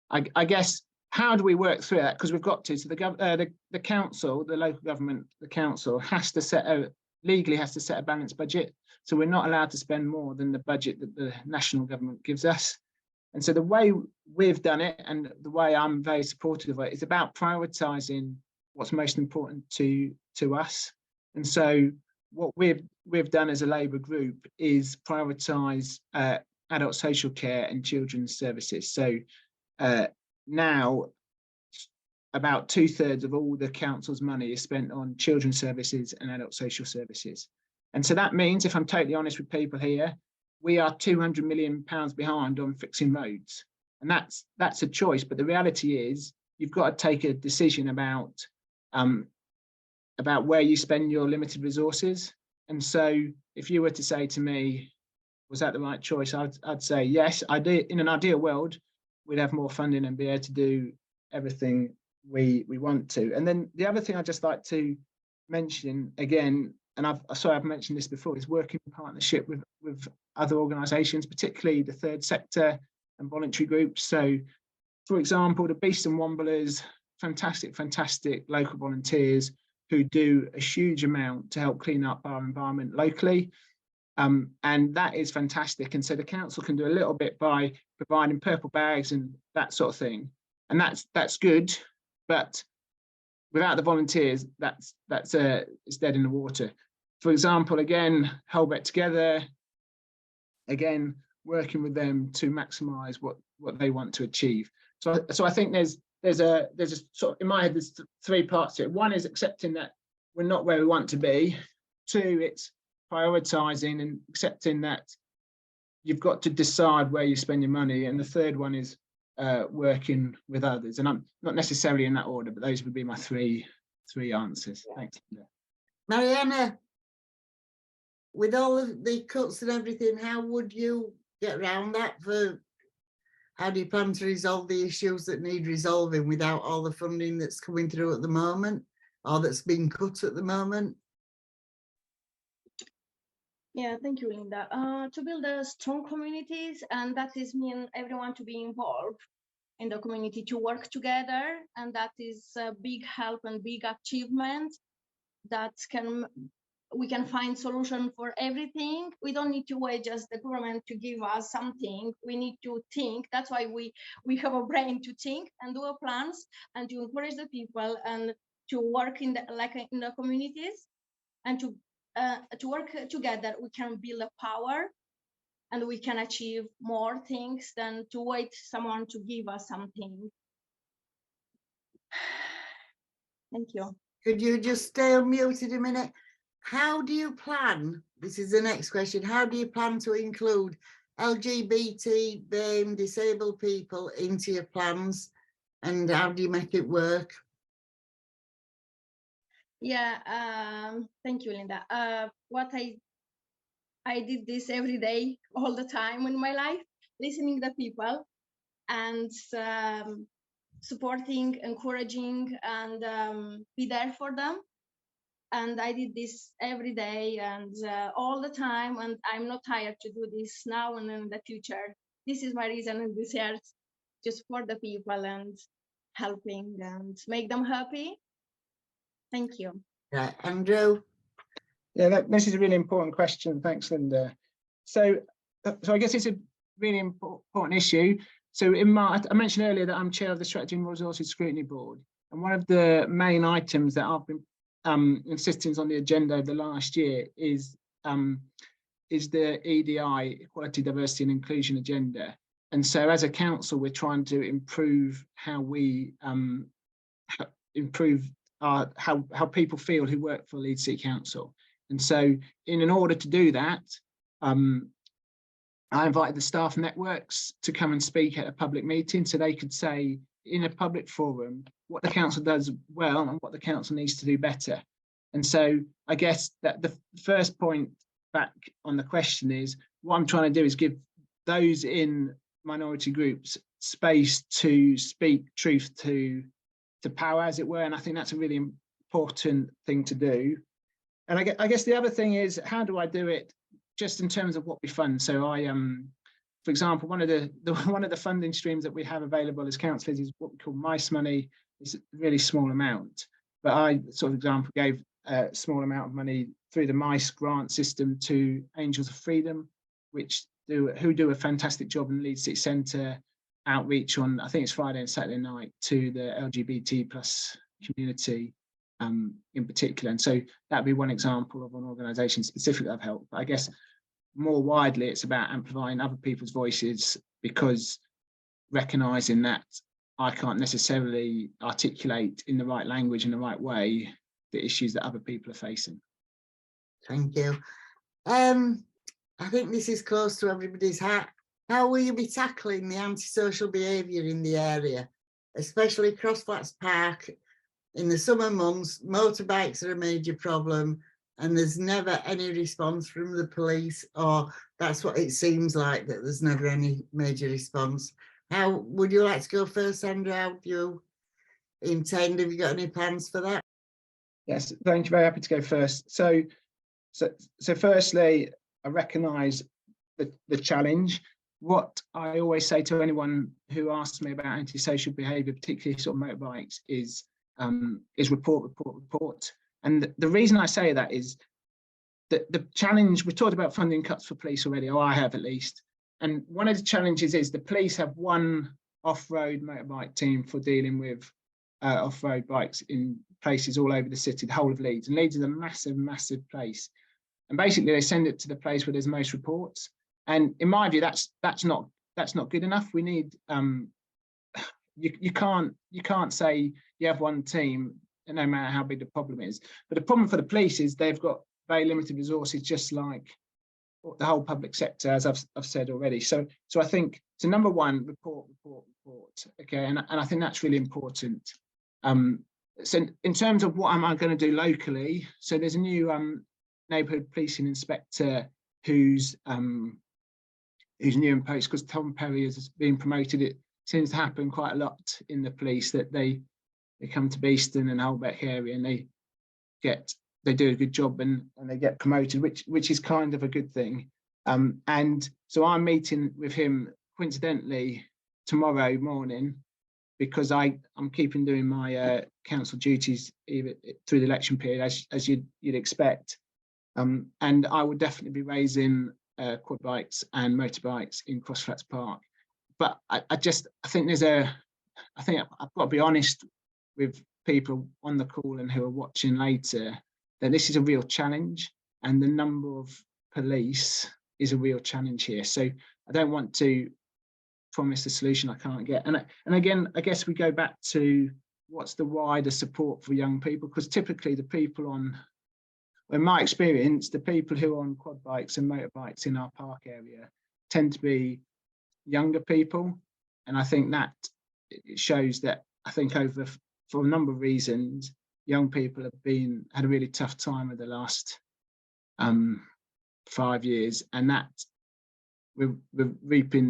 I guess, how do we work through that? Because we've got to. So the council, the local government, the council has to legally has to set a balanced budget. So we're not allowed to spend more than the budget that the national government gives us. And so the way we've done it, and the way I'm very supportive of it, is about prioritising what's most important to us. And so what we've done as a Labour group is prioritise adult social care and children's services. So now about 2/3 of all the council's money is spent on children's services and adult social services. And so that means, if I'm totally honest with people here, we are £200 million behind on fixing roads. And that's a choice. But the reality is you've got to take a decision about where you spend your limited resources. And so if you were to say to me, was that the right choice? I'd say yes. In an ideal world, we'd have more funding and be able to do everything we want to. And then the other thing I'd just like to mention again, and I've mentioned this before, is working in partnership with other organisations, particularly the third sector and voluntary groups. So, for example, the Beeston Womblers, fantastic local volunteers who do a huge amount to help clean up our environment locally. And that is fantastic. And so the council can do a little bit by providing purple bags and that sort of thing. And that's good, but without the volunteers, it's dead in the water. For example, again, Holbeck Together, again, working with them to maximise what they want to achieve. So I think there's a sort of, in my head, there's three parts to it. One is accepting that we're not where we want to be. Two, it's prioritising and accepting that you've got to decide where you spend your money. And the third one is working with others. And I'm not necessarily in that order, but those would be my three answers. Thanks. Mariana, with all of the cuts and everything, how would you get around that? How do you plan to resolve the issues that need resolving without all the funding that's coming through at the moment, or that's being cut at the moment? Yeah, thank you, Linda. To build a strong communities, and that is mean everyone to be involved in the community, to work together, and that is a big help and big achievement that we can find solution for everything. We don't need to wait just the government to give us something. We need to think. That's why we have a brain to think and do our plans, and to encourage the people and to work in the communities, and to work together. We can build a power, and we can achieve more things than to wait someone to give us something. Thank you. Could you just stay unmuted a minute? How do you plan, this is the next question, how do you plan to include LGBT, BAME, disabled people into your plans, and how do you make it work? Yeah, thank you, Linda. What I did this every day, all the time in my life, listening to people and supporting, encouraging, and be there for them. And I did this every day and all the time, and I'm not tired to do this now and in the future. This is my reason in this year, to support the people and helping and make them happy. Thank you. Yeah, Andrew? Yeah, this is a really important question. Thanks, Linda. So I guess it's a really important issue. So I mentioned earlier that I'm chair of the Strategy and Resources Scrutiny Board, and one of the main items that I've been insisting on the agenda over the last year is the EDI, Equality, Diversity and Inclusion agenda. And so as a council, we're trying to improve how we improve how people feel who work for Leeds City Council. And so in order to do that, I invited the staff networks to come and speak at a public meeting so they could say in a public forum what the council does well and what the council needs to do better. And so I guess that the first point back on the question is, what I'm trying to do is give those in minority groups space to speak truth to power, as it were. And I think that's a really important thing to do. And I guess the other thing is, how do I do it just in terms of what we fund? So I, for example, one of the funding streams that we have available as councillors is what we call Mice Money. It's a really small amount, but I, sort of example, gave a small amount of money through the Mice grant system to Angels of Freedom, who do a fantastic job in the Leeds City Centre outreach on, I think it's Friday and Saturday night, to the LGBT plus community in particular. And so that'd be one example of an organisation specifically I've helped. But I guess more widely, it's about amplifying other people's voices, because recognising that I can't necessarily articulate in the right language, in the right way, the issues that other people are facing. Thank you. I think this is close to everybody's heart. How will you be tackling the antisocial behaviour in the area, especially Crossflats Park? In the summer months, motorbikes are a major problem and there's never any response from the police, or that's what it seems like, that there's never any major response. How would you like to go first, Andrew? How do you intend? Have you got any plans for that? Yes, thank you. Very happy to go first. So firstly, I recognise the challenge. What I always say to anyone who asks me about antisocial behaviour, particularly sort of motorbikes, is report. And the reason I say that is that the challenge, we talked about funding cuts for police already, or I have at least. And one of the challenges is the police have one off-road motorbike team for dealing with off-road bikes in places all over the city, the whole of Leeds. And Leeds is a massive, massive place. And basically they send it to the place where there's most reports. And in my view, that's not good enough. We need you can't say you have one team, no matter how big the problem is. But the problem for the police is they've got very limited resources, just like the whole public sector, as I've said already. So I think, so number one, report. Okay, and I think that's really important. So in terms of what am I going to do locally, so there's a new neighbourhood policing inspector who's new in post, because Tom Perry has been promoted. It seems to happen quite a lot in the police that they come to Beeston and Holbeck area and they do a good job and they get promoted, which is kind of a good thing. And so I'm meeting with him coincidentally tomorrow morning, because I'm keeping doing my council duties even through the election period, as you'd expect. And I would definitely be raising quad bikes and motorbikes in Crossflats Park. But I think I've got to be honest with people on the call and who are watching later, that this is a real challenge, and the number of police is a real challenge here. So I don't want to promise a solution I can't get. And again, I guess we go back to what's the wider support for young people? Because typically the people on, in my experience, the people who are on quad bikes and motorbikes in our park area tend to be younger people. And I think that it shows that, I think for a number of reasons, young people have had a really tough time with the last 5 years, and that we're reaping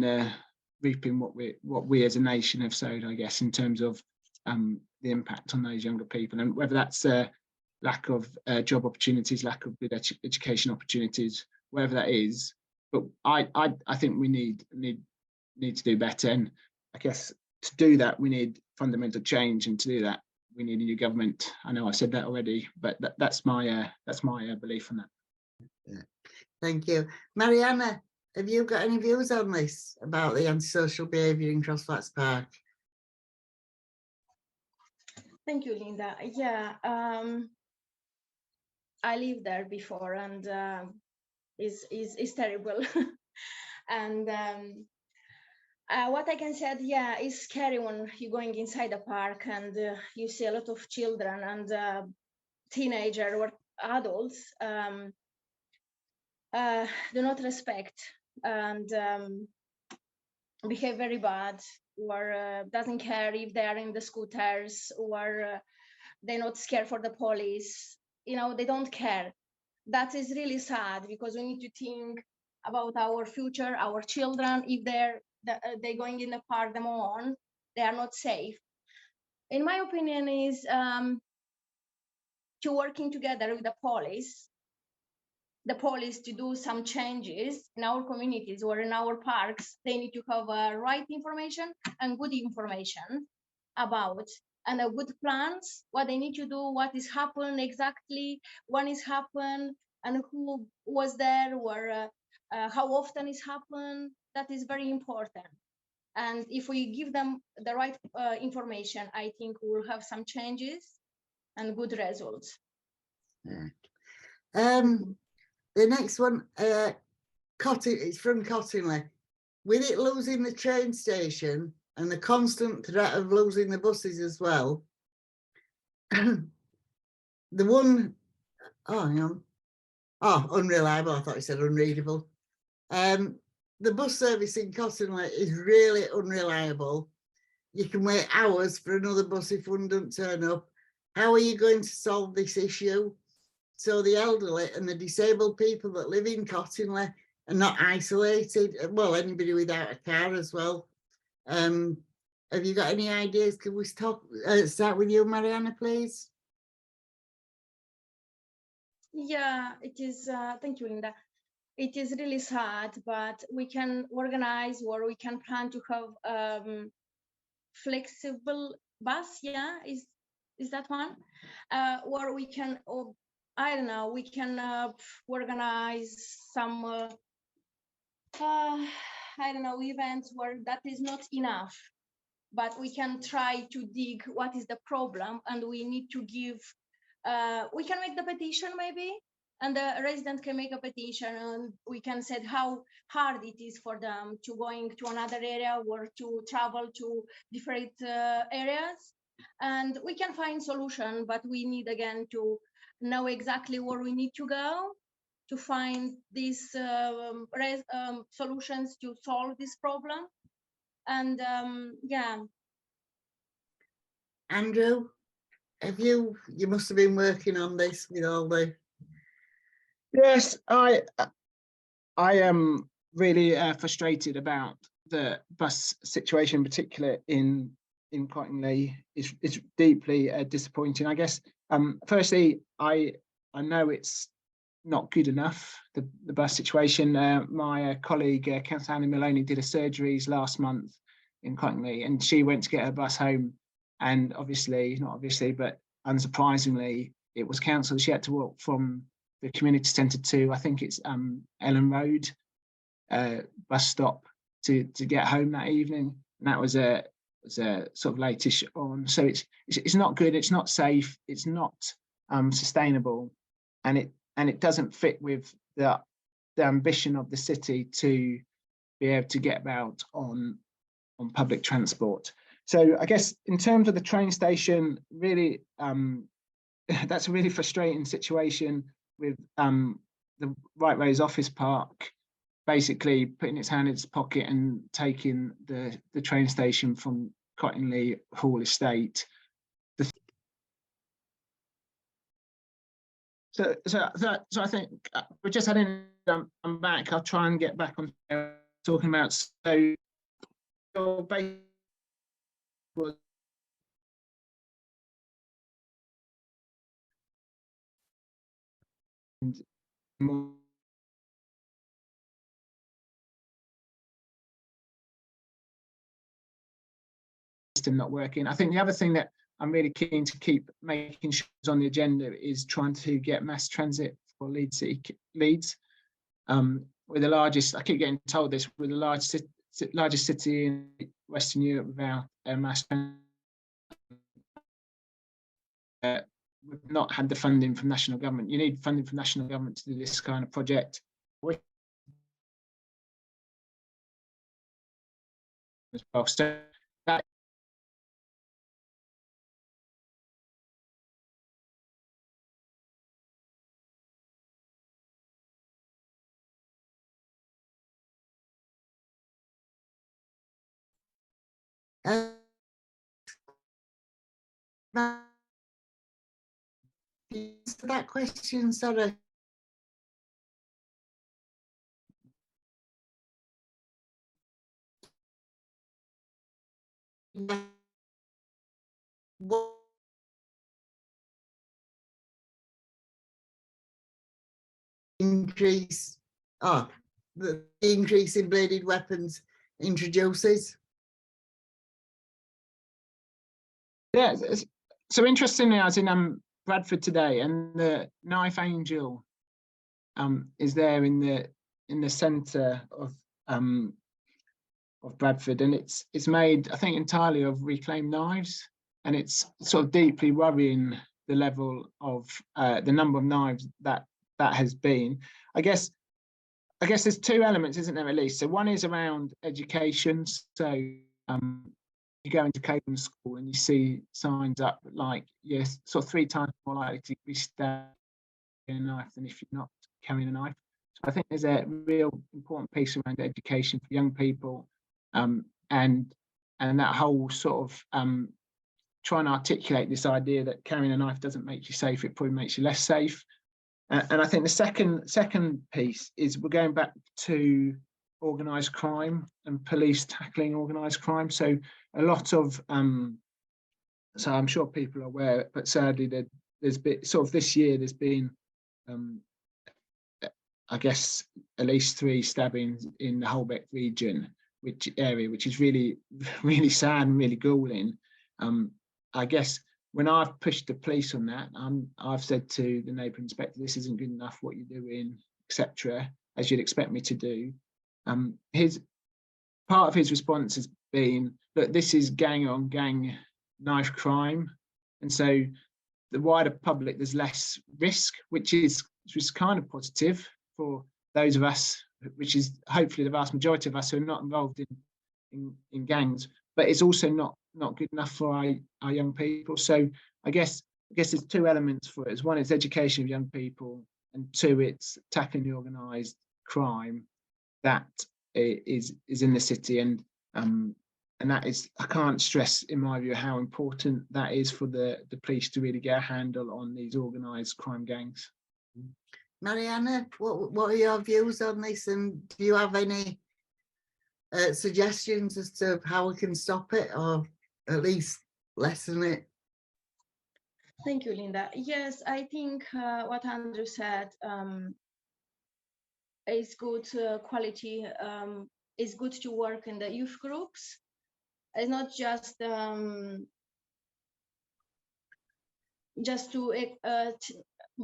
what we as a nation have sowed, I guess, in terms of the impact on those younger people, and whether that's lack of job opportunities, lack of good education opportunities, whatever that is. But I think we need to do better, and I guess to do that we need fundamental change, and to do that we need a new government. I know I said that already, but that's my belief on that. Yeah. Thank you. Mariana, have you got any views on this about the antisocial behaviour in Crossflats Park? Thank you, Linda. Yeah, I lived there before, and is terrible. And what I can say, yeah, is scary when you're going inside the park and you see a lot of children and teenagers or adults do not respect and behave very bad, or doesn't care if they are in the scooters, or they're not scared for the police. You know, they don't care. That is really sad, because we need to think about our future, our children. If they're going in the park them on, they are not safe. In my opinion, is to working together with the police to do some changes in our communities or in our parks. They need to have right information and good information about, and a good plans, what they need to do, what is happened exactly, when is happened, and who was there, or how often is happened. That is very important. And if we give them the right information, I think we will have some changes and good results. Yeah. The next one, it's from Cottingley. With it losing the train station and the constant threat of losing the buses as well, the one, hang on. Oh, unreliable. I thought you said unreadable. The bus service in Cottingley is really unreliable. You can wait hours for another bus if one doesn't turn up. How are you going to solve this issue so the elderly and the disabled people that live in Cottingley are not isolated? Well, anybody without a car as well. Have you got any ideas? Can we start with you, Mariana, please? Yeah, it is. Thank you, Linda. It is really sad, but we can organize, or we can plan to have flexible bus. Yeah, is that one? Or we can, or I don't know, we can organize some I don't know, events where that is not enough, but we can try to dig what is the problem, and we need to give. We can make the petition maybe, and the resident can make a petition, and we can say how hard it is for them to going to another area or to travel to different areas, and we can find solution. But we need again to know exactly where we need to go to find these solutions to solve this problem. And yeah. Andrew, you must have been working on this with all the... Yes, I am really frustrated about the bus situation, in particular in Cottingley. It's deeply disappointing. I guess firstly, I know it's not good enough, the bus situation. My colleague Councillor Annie Maloney did a surgeries last month in Cottingley, and she went to get her bus home, and but unsurprisingly, it was cancelled. She had to walk from the community centre to, I think it's Ellen Road bus stop to get home that evening, and that was a sort of late-ish on. So it's not good, it's not safe, it's not sustainable, and it doesn't fit with the ambition of the city to be able to get about on public transport. So I guess in terms of the train station, really, that's a really frustrating situation with the Right Rose office park basically putting its hand in its pocket and taking the train station from Cottingley Hall Estate. So I think we're just heading. I'm back. I'll try and get back on talking about. So your base was more system not working. I think the other thing that I'm really keen to keep making sure is on the agenda is trying to get mass transit for Leeds. We're the largest. I keep getting told this. We're the largest city in Western Europe without mass transit. We've not had the funding from national government. You need funding from national government to do this kind of project. As well. So that that question, sorry. What increase? Oh, the increase in bladed weapons introduces. Yeah. So interestingly, I was in Bradford today, and the Knife Angel is there in the centre of Bradford, and it's made, I think, entirely of reclaimed knives, and it's sort of deeply worrying the level of the number of knives that has been. I guess there's two elements, isn't there, at least? So one is around education. So you go into Caden School and you see signs up like you're sort of 3 times more likely to be stabbed with a knife than if you're not carrying a knife. So I think there's a real important piece around education for young people, and that whole sort of trying to articulate this idea that carrying a knife doesn't make you safe, it probably makes you less safe. And I think the second piece is we're going back to organised crime and police tackling organised crime. So a lot of so I'm sure people are aware, but sadly there's been sort of this year there's been I guess at least 3 stabbings in the Holbeck region, which is really, really sad and really galling. I guess when I've pushed the police on that, I've said to the neighbour inspector, this isn't good enough, what you're doing, etc., as you'd expect me to do. His part of his response has been, look, this is gang on gang knife crime, and so the wider public there's less risk, which is kind of positive for those of us, which is hopefully the vast majority of us who are not involved in gangs, but it's also not good enough for our young people. So I guess there's 2 elements for it. One is education of young people, and 2, it's tackling the organised crime that is in the city, and that is, I can't stress in my view how important that is for the police to really get a handle on these organised crime gangs. Mariana, what are your views on this, and do you have any suggestions as to how we can stop it or at least lessen it? Thank you, Linda. Yes, I think what Andrew said is good quality. It's good to work in the youth groups. It's not just to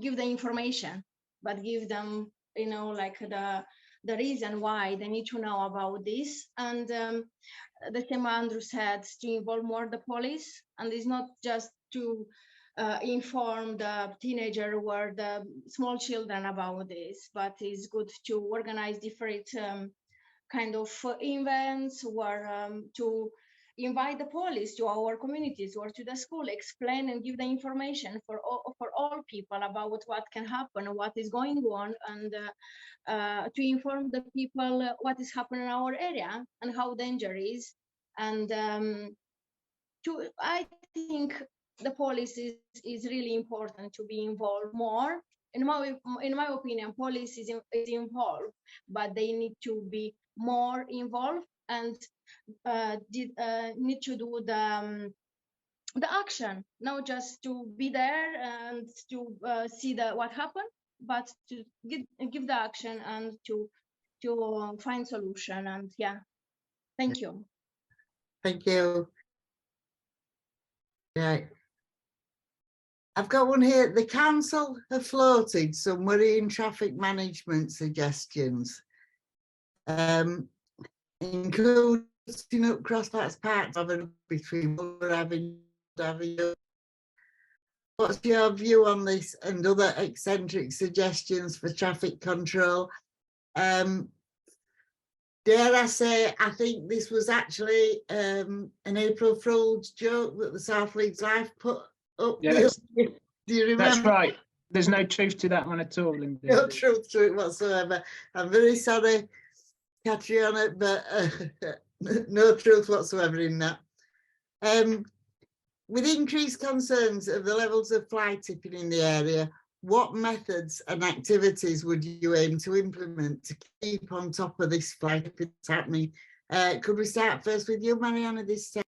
give the information, but give them, like the reason why they need to know about this. And the same Andrew said, to involve more the police, and it's not just to inform the teenager or the small children about this, but it's good to organize different kind of events, or to invite the police to our communities or to the school, explain and give the information for all people about what can happen, what is going on, and to inform the people what is happening in our area and how dangerous is. And I think the police is really important to be involved more. In my opinion, police is involved, but they need to be more involved and need to do the action, not just to be there and to see what happened, but to give the action and to find solution. And yeah, thank you. Thank you. Right. I've got one here. The council have floated some worrying traffic management suggestions, including up crossbacks parked between Avenue. What's your view on this and other eccentric suggestions for traffic control? Dare I say, I think this was actually an April Fool's joke that the South Leeds Life put up. Yeah, Do you remember? that's right. There's no truth to that one at all, Linda. No truth to it whatsoever. I'm very sorry, Catriona, but no truth whatsoever in that. With increased concerns of the levels of fly tipping in the area, what methods and activities would you aim to implement to keep on top of this fly tipping that's happening? Could we start first with you, Mariana, this time?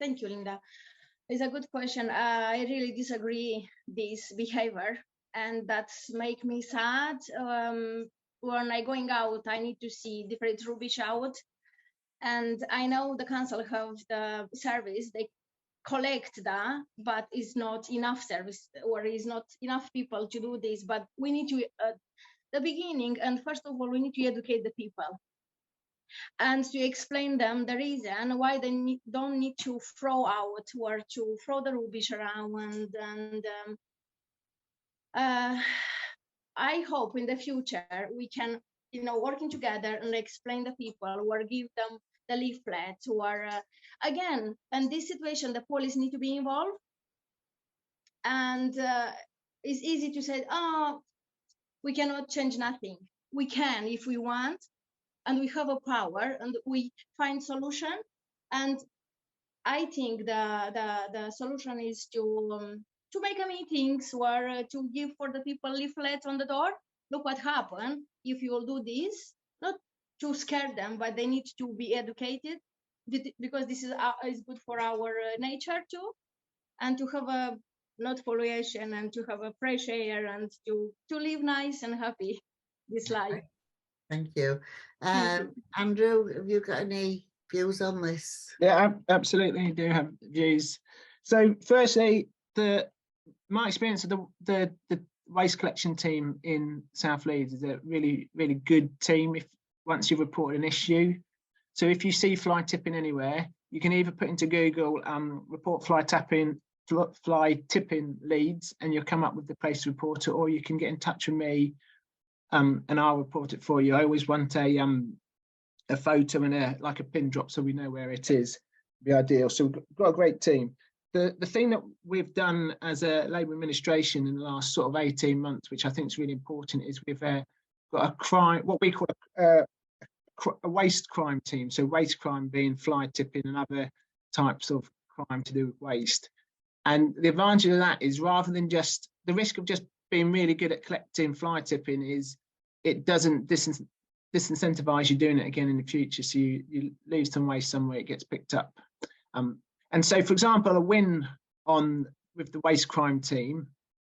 Thank you, Linda. It's a good question. I really disagree this behavior, and that's make me sad. When I going out, I need to see different rubbish out, and I know the council have the service, they collect that, but it's not enough service, or is not enough people to do this. But we need to, the beginning, and first of all, we need to educate the people and to explain them the reason why they don't need to throw out or to throw the rubbish around. And I hope in the future we can, working together and explain the people or give them the leaflets, or again, in this situation, the police need to be involved. And it's easy to say, oh, we cannot change nothing. We can if we want, and we have a power, and we find solution. And I think the solution is to make a meetings, or to give for the people leaflets on the door. Look what happened if you will do this, not to scare them, but they need to be educated, because this is good for our nature too, and to have a not pollution, and to have a fresh air, and to live nice and happy this life. Thank you. Andrew, have you got any views on this? Yeah, absolutely, I do have views. So firstly, my experience of the waste collection team in South Leeds is a really, really good team once you've reported an issue. So if you see fly tipping anywhere, you can either put into Google report fly tipping Leeds, and you'll come up with the place to report it, or you can get in touch with me and I'll report it for you. I always want a photo and like a pin drop, so we know where it is. It'd be ideal. So we've got a great team. The thing that we've done as a Labour administration in the last sort of 18 months, which I think is really important, is we've got a crime, what we call a waste crime team. So waste crime being fly tipping and other types of crime to do with waste. And the advantage of that is, rather than just the risk of just being really good at collecting fly tipping, is it doesn't disincentivize you doing it again in the future. So you leave some waste somewhere, it gets picked up. And so, for example, a win with the waste crime team.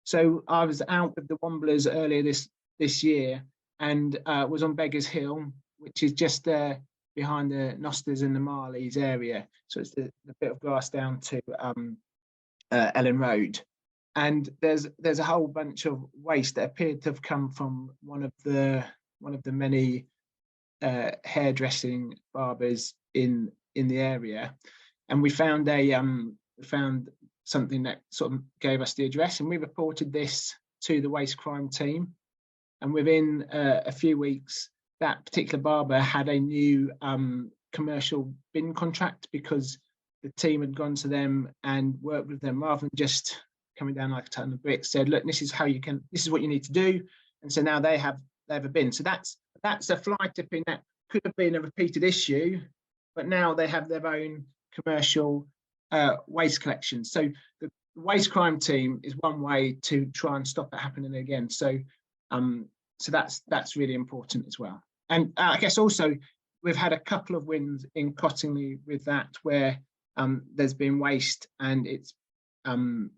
So I was out with the Womblers earlier this year, and was on Beggars Hill, which is just there behind the Nosters and the Marleys area. So it's the bit of grass down to Ellen Road. And there's a whole bunch of waste that appeared to have come from one of the many hairdressing barbers in the area. And we found something that sort of gave us the address, and we reported this to the waste crime team. and within a few weeks, that particular barber had a new commercial bin contract because the team had gone to them and worked with them rather than just coming down like a ton of bricks. Said, look, this is what you need to do, and so now they have a bin. So that's a fly tipping that could have been a repeated issue, but now they have their own commercial waste collection. So the waste crime team is one way to try and stop it happening again. So that's really important as well. And I guess also we've had a couple of wins in Cottingley with that, where there's been waste and it's been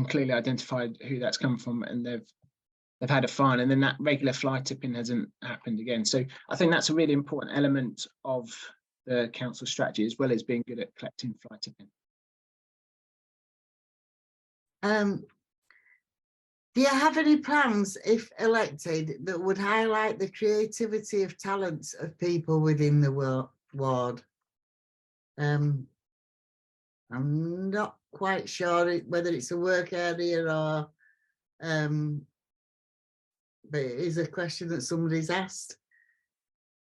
clearly identified who that's come from, and they've had a fine, and then that regular fly tipping hasn't happened again. So I think that's a really important element of the council strategy, as well as being good at collecting fly tipping. Do you have any plans, if elected, that would highlight the creativity of talents of people within the ward? I'm not quite sure whether it's a work area or, but it is a question that somebody's asked.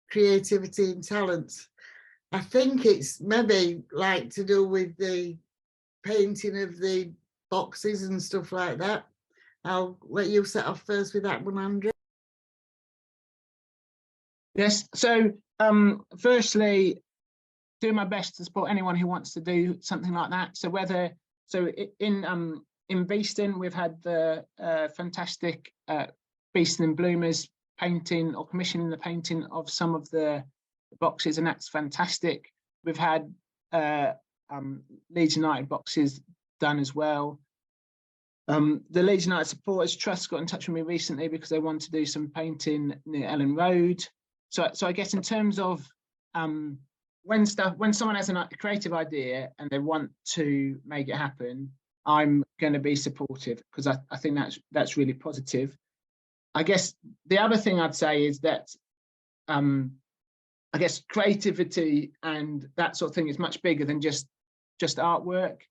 Creativity and talents. I think it's maybe like to do with the painting of the boxes and stuff like that. I'll let you set off first with that one, Andrew. Yes, so firstly, do my best to support anyone who wants to do something like that. So in Beeston, we've had the fantastic Beeston and Bloomers painting or commissioning the painting of some of the boxes, and that's fantastic. We've had Leeds United boxes done as well. The Leeds United Supporters Trust got in touch with me recently because they want to do some painting near Ellen Road. So I guess in terms of when someone has a creative idea and they want to make it happen, I'm going to be supportive, because I think that's really positive. I guess the other thing I'd say is that I guess creativity and that sort of thing is much bigger than just artwork.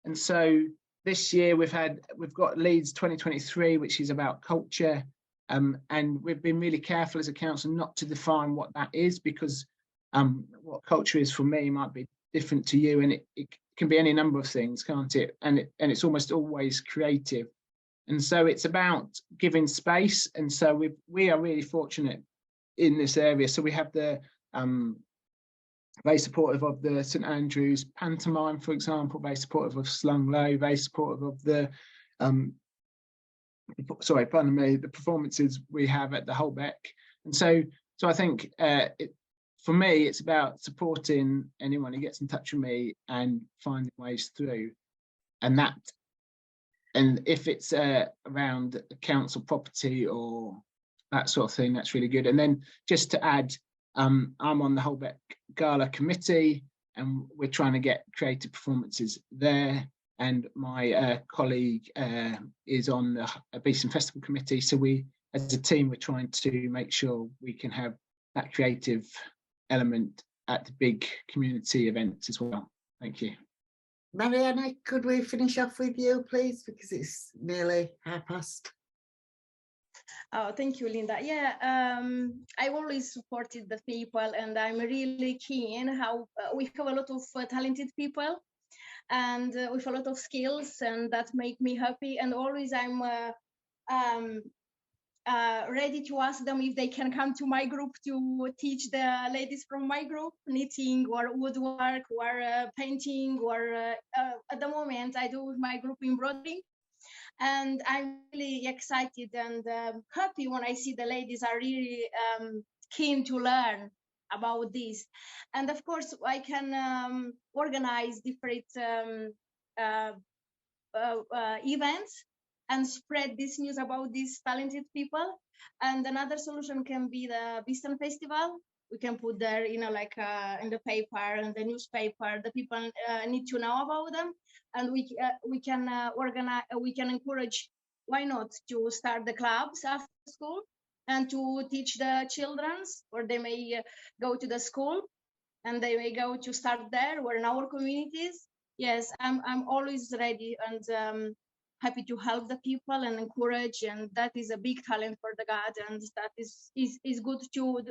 And so this year we've got Leeds 2023, which is about culture, and we've been really careful as a council not to define what that is, because what culture is for me might be different to you, and it can be any number of things, can't it? And it's almost always creative. And so it's about giving space. And so we are really fortunate in this area. So we have the very supportive of the St Andrews pantomime, for example, very supportive of Slung Low, very supportive of the the performances we have at the Holbeck. And so I think for me, it's about supporting anyone who gets in touch with me and finding ways through. And if it's around council property or that sort of thing, that's really good. And then just to add, I'm on the Holbeck Gala committee, and we're trying to get creative performances there. And my colleague is on the Beeston Festival committee. So we, as a team, we're trying to make sure we can have that creative element at the big community events as well. Thank you. Mariana, could we finish off with you, please, because it's nearly past. Oh, thank you, Linda. Yeah, I've always supported the people, and I'm really keen how we have a lot of talented people and with a lot of skills, and that make me happy. And always I'm ready to ask them if they can come to my group to teach the ladies from my group knitting or woodwork or painting, or at the moment I do with my group embroidery. And I'm really excited and happy when I see the ladies are really keen to learn about this. And of course, I can organize different events and spread this news about these talented people. And another solution can be the Beeston Festival. We can put there, like in the paper and the newspaper, the people need to know about them. And we can organize, we can encourage, why not, to start the clubs after school and to teach the children's, or they may go to the school and they may go to start there or in our communities. Yes, I'm always ready and happy to help the people and encourage, and that is a big talent for the gardens. That is good to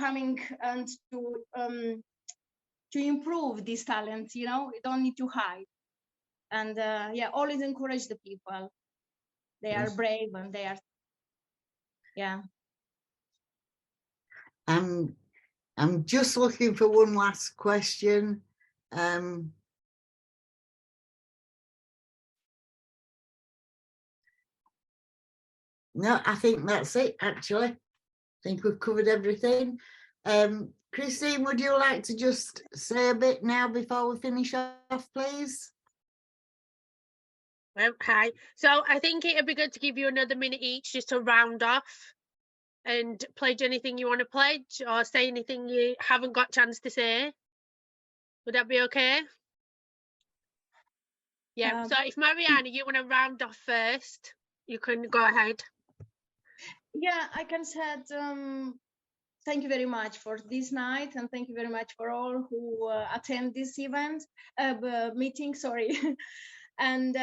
coming and to improve these talents. You know, you don't need to hide, and yeah, always encourage the people. They are Yes. brave and they are, yeah. I'm just looking for one last question. No, I think that's it, actually. I think we've covered everything. Christine, would you like to just say a bit now before we finish off, please? Hi. So I think it'd be good to give you another minute each just to round off and pledge anything you want to pledge or say anything you haven't got a chance to say. Would that be okay? Yeah. So if Mariana, you want to round off first, you can go ahead. Yeah, I can say thank you very much for this night, and thank you very much for all who attend this event, meeting, sorry. And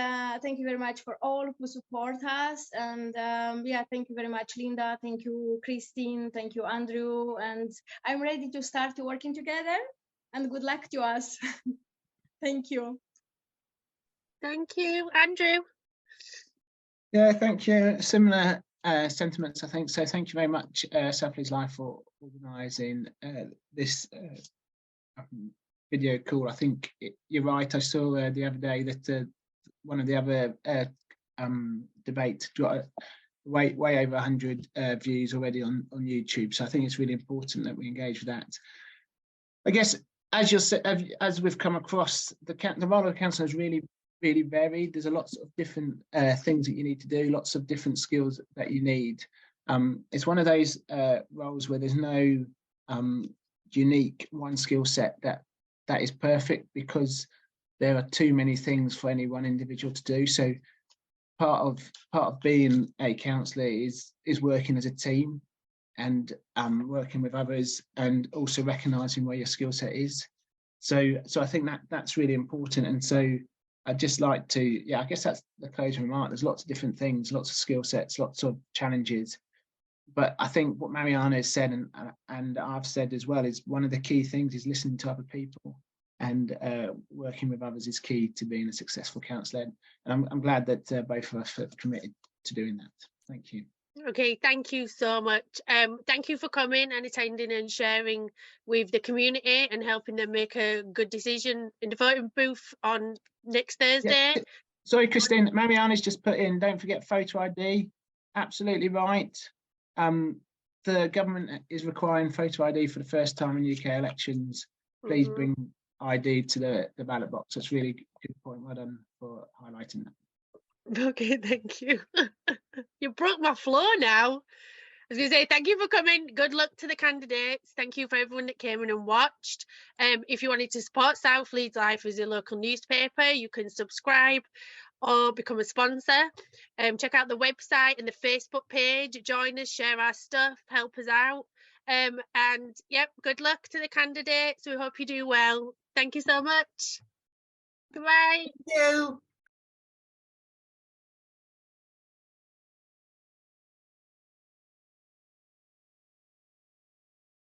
thank you very much for all who support us. And yeah, thank you very much, Linda. Thank you, Christine. Thank you, Andrew. And I'm ready to start working together, and good luck to us. Thank you. Thank you, Andrew. Yeah, thank you. Similar sentiments, I think. So thank you very much, South Leeds Life, for organising this video call. I think you're right. I saw the other day that one of the other debates got way over 100 views already on YouTube. So I think it's really important that we engage with that. I guess as we've come across, the role of the council is really varied. There's a lots of different things that you need to do, lots of different skills that you need. It's one of those roles where there's no unique one skill set that is perfect, because there are too many things for any one individual to do. So part of being a councillor is working as a team and working with others, and also recognising where your skill set is. So I think that's really important. And so I'd just like to, yeah, I guess that's the closing remark. There's lots of different things, lots of skill sets, lots of challenges. But I think what Mariana has said, and I've said as well, is one of the key things is listening to other people, and working with others is key to being a successful councillor. And I'm glad that both of us have committed to doing that. Thank you. Okay, thank you so much. Thank you for coming and attending and sharing with the community and helping them make a good decision in the voting booth on next Thursday. Yeah. Sorry, Christine, Mariana's just put in, don't forget photo ID. Absolutely right. The government is requiring photo ID for the first time in UK elections. Please bring ID to the ballot box. That's really good point. Well done for highlighting that. Okay, thank you. You broke my flow now. I was going to say thank you for coming. Good luck to the candidates. Thank you for everyone that came in and watched. If you wanted to support South Leeds Life as a local newspaper, you can subscribe or become a sponsor. Check out the website and the Facebook page. Join us, share our stuff, help us out. And yep, good luck to the candidates. We hope you do well. Thank you so much. Goodbye. Thank you.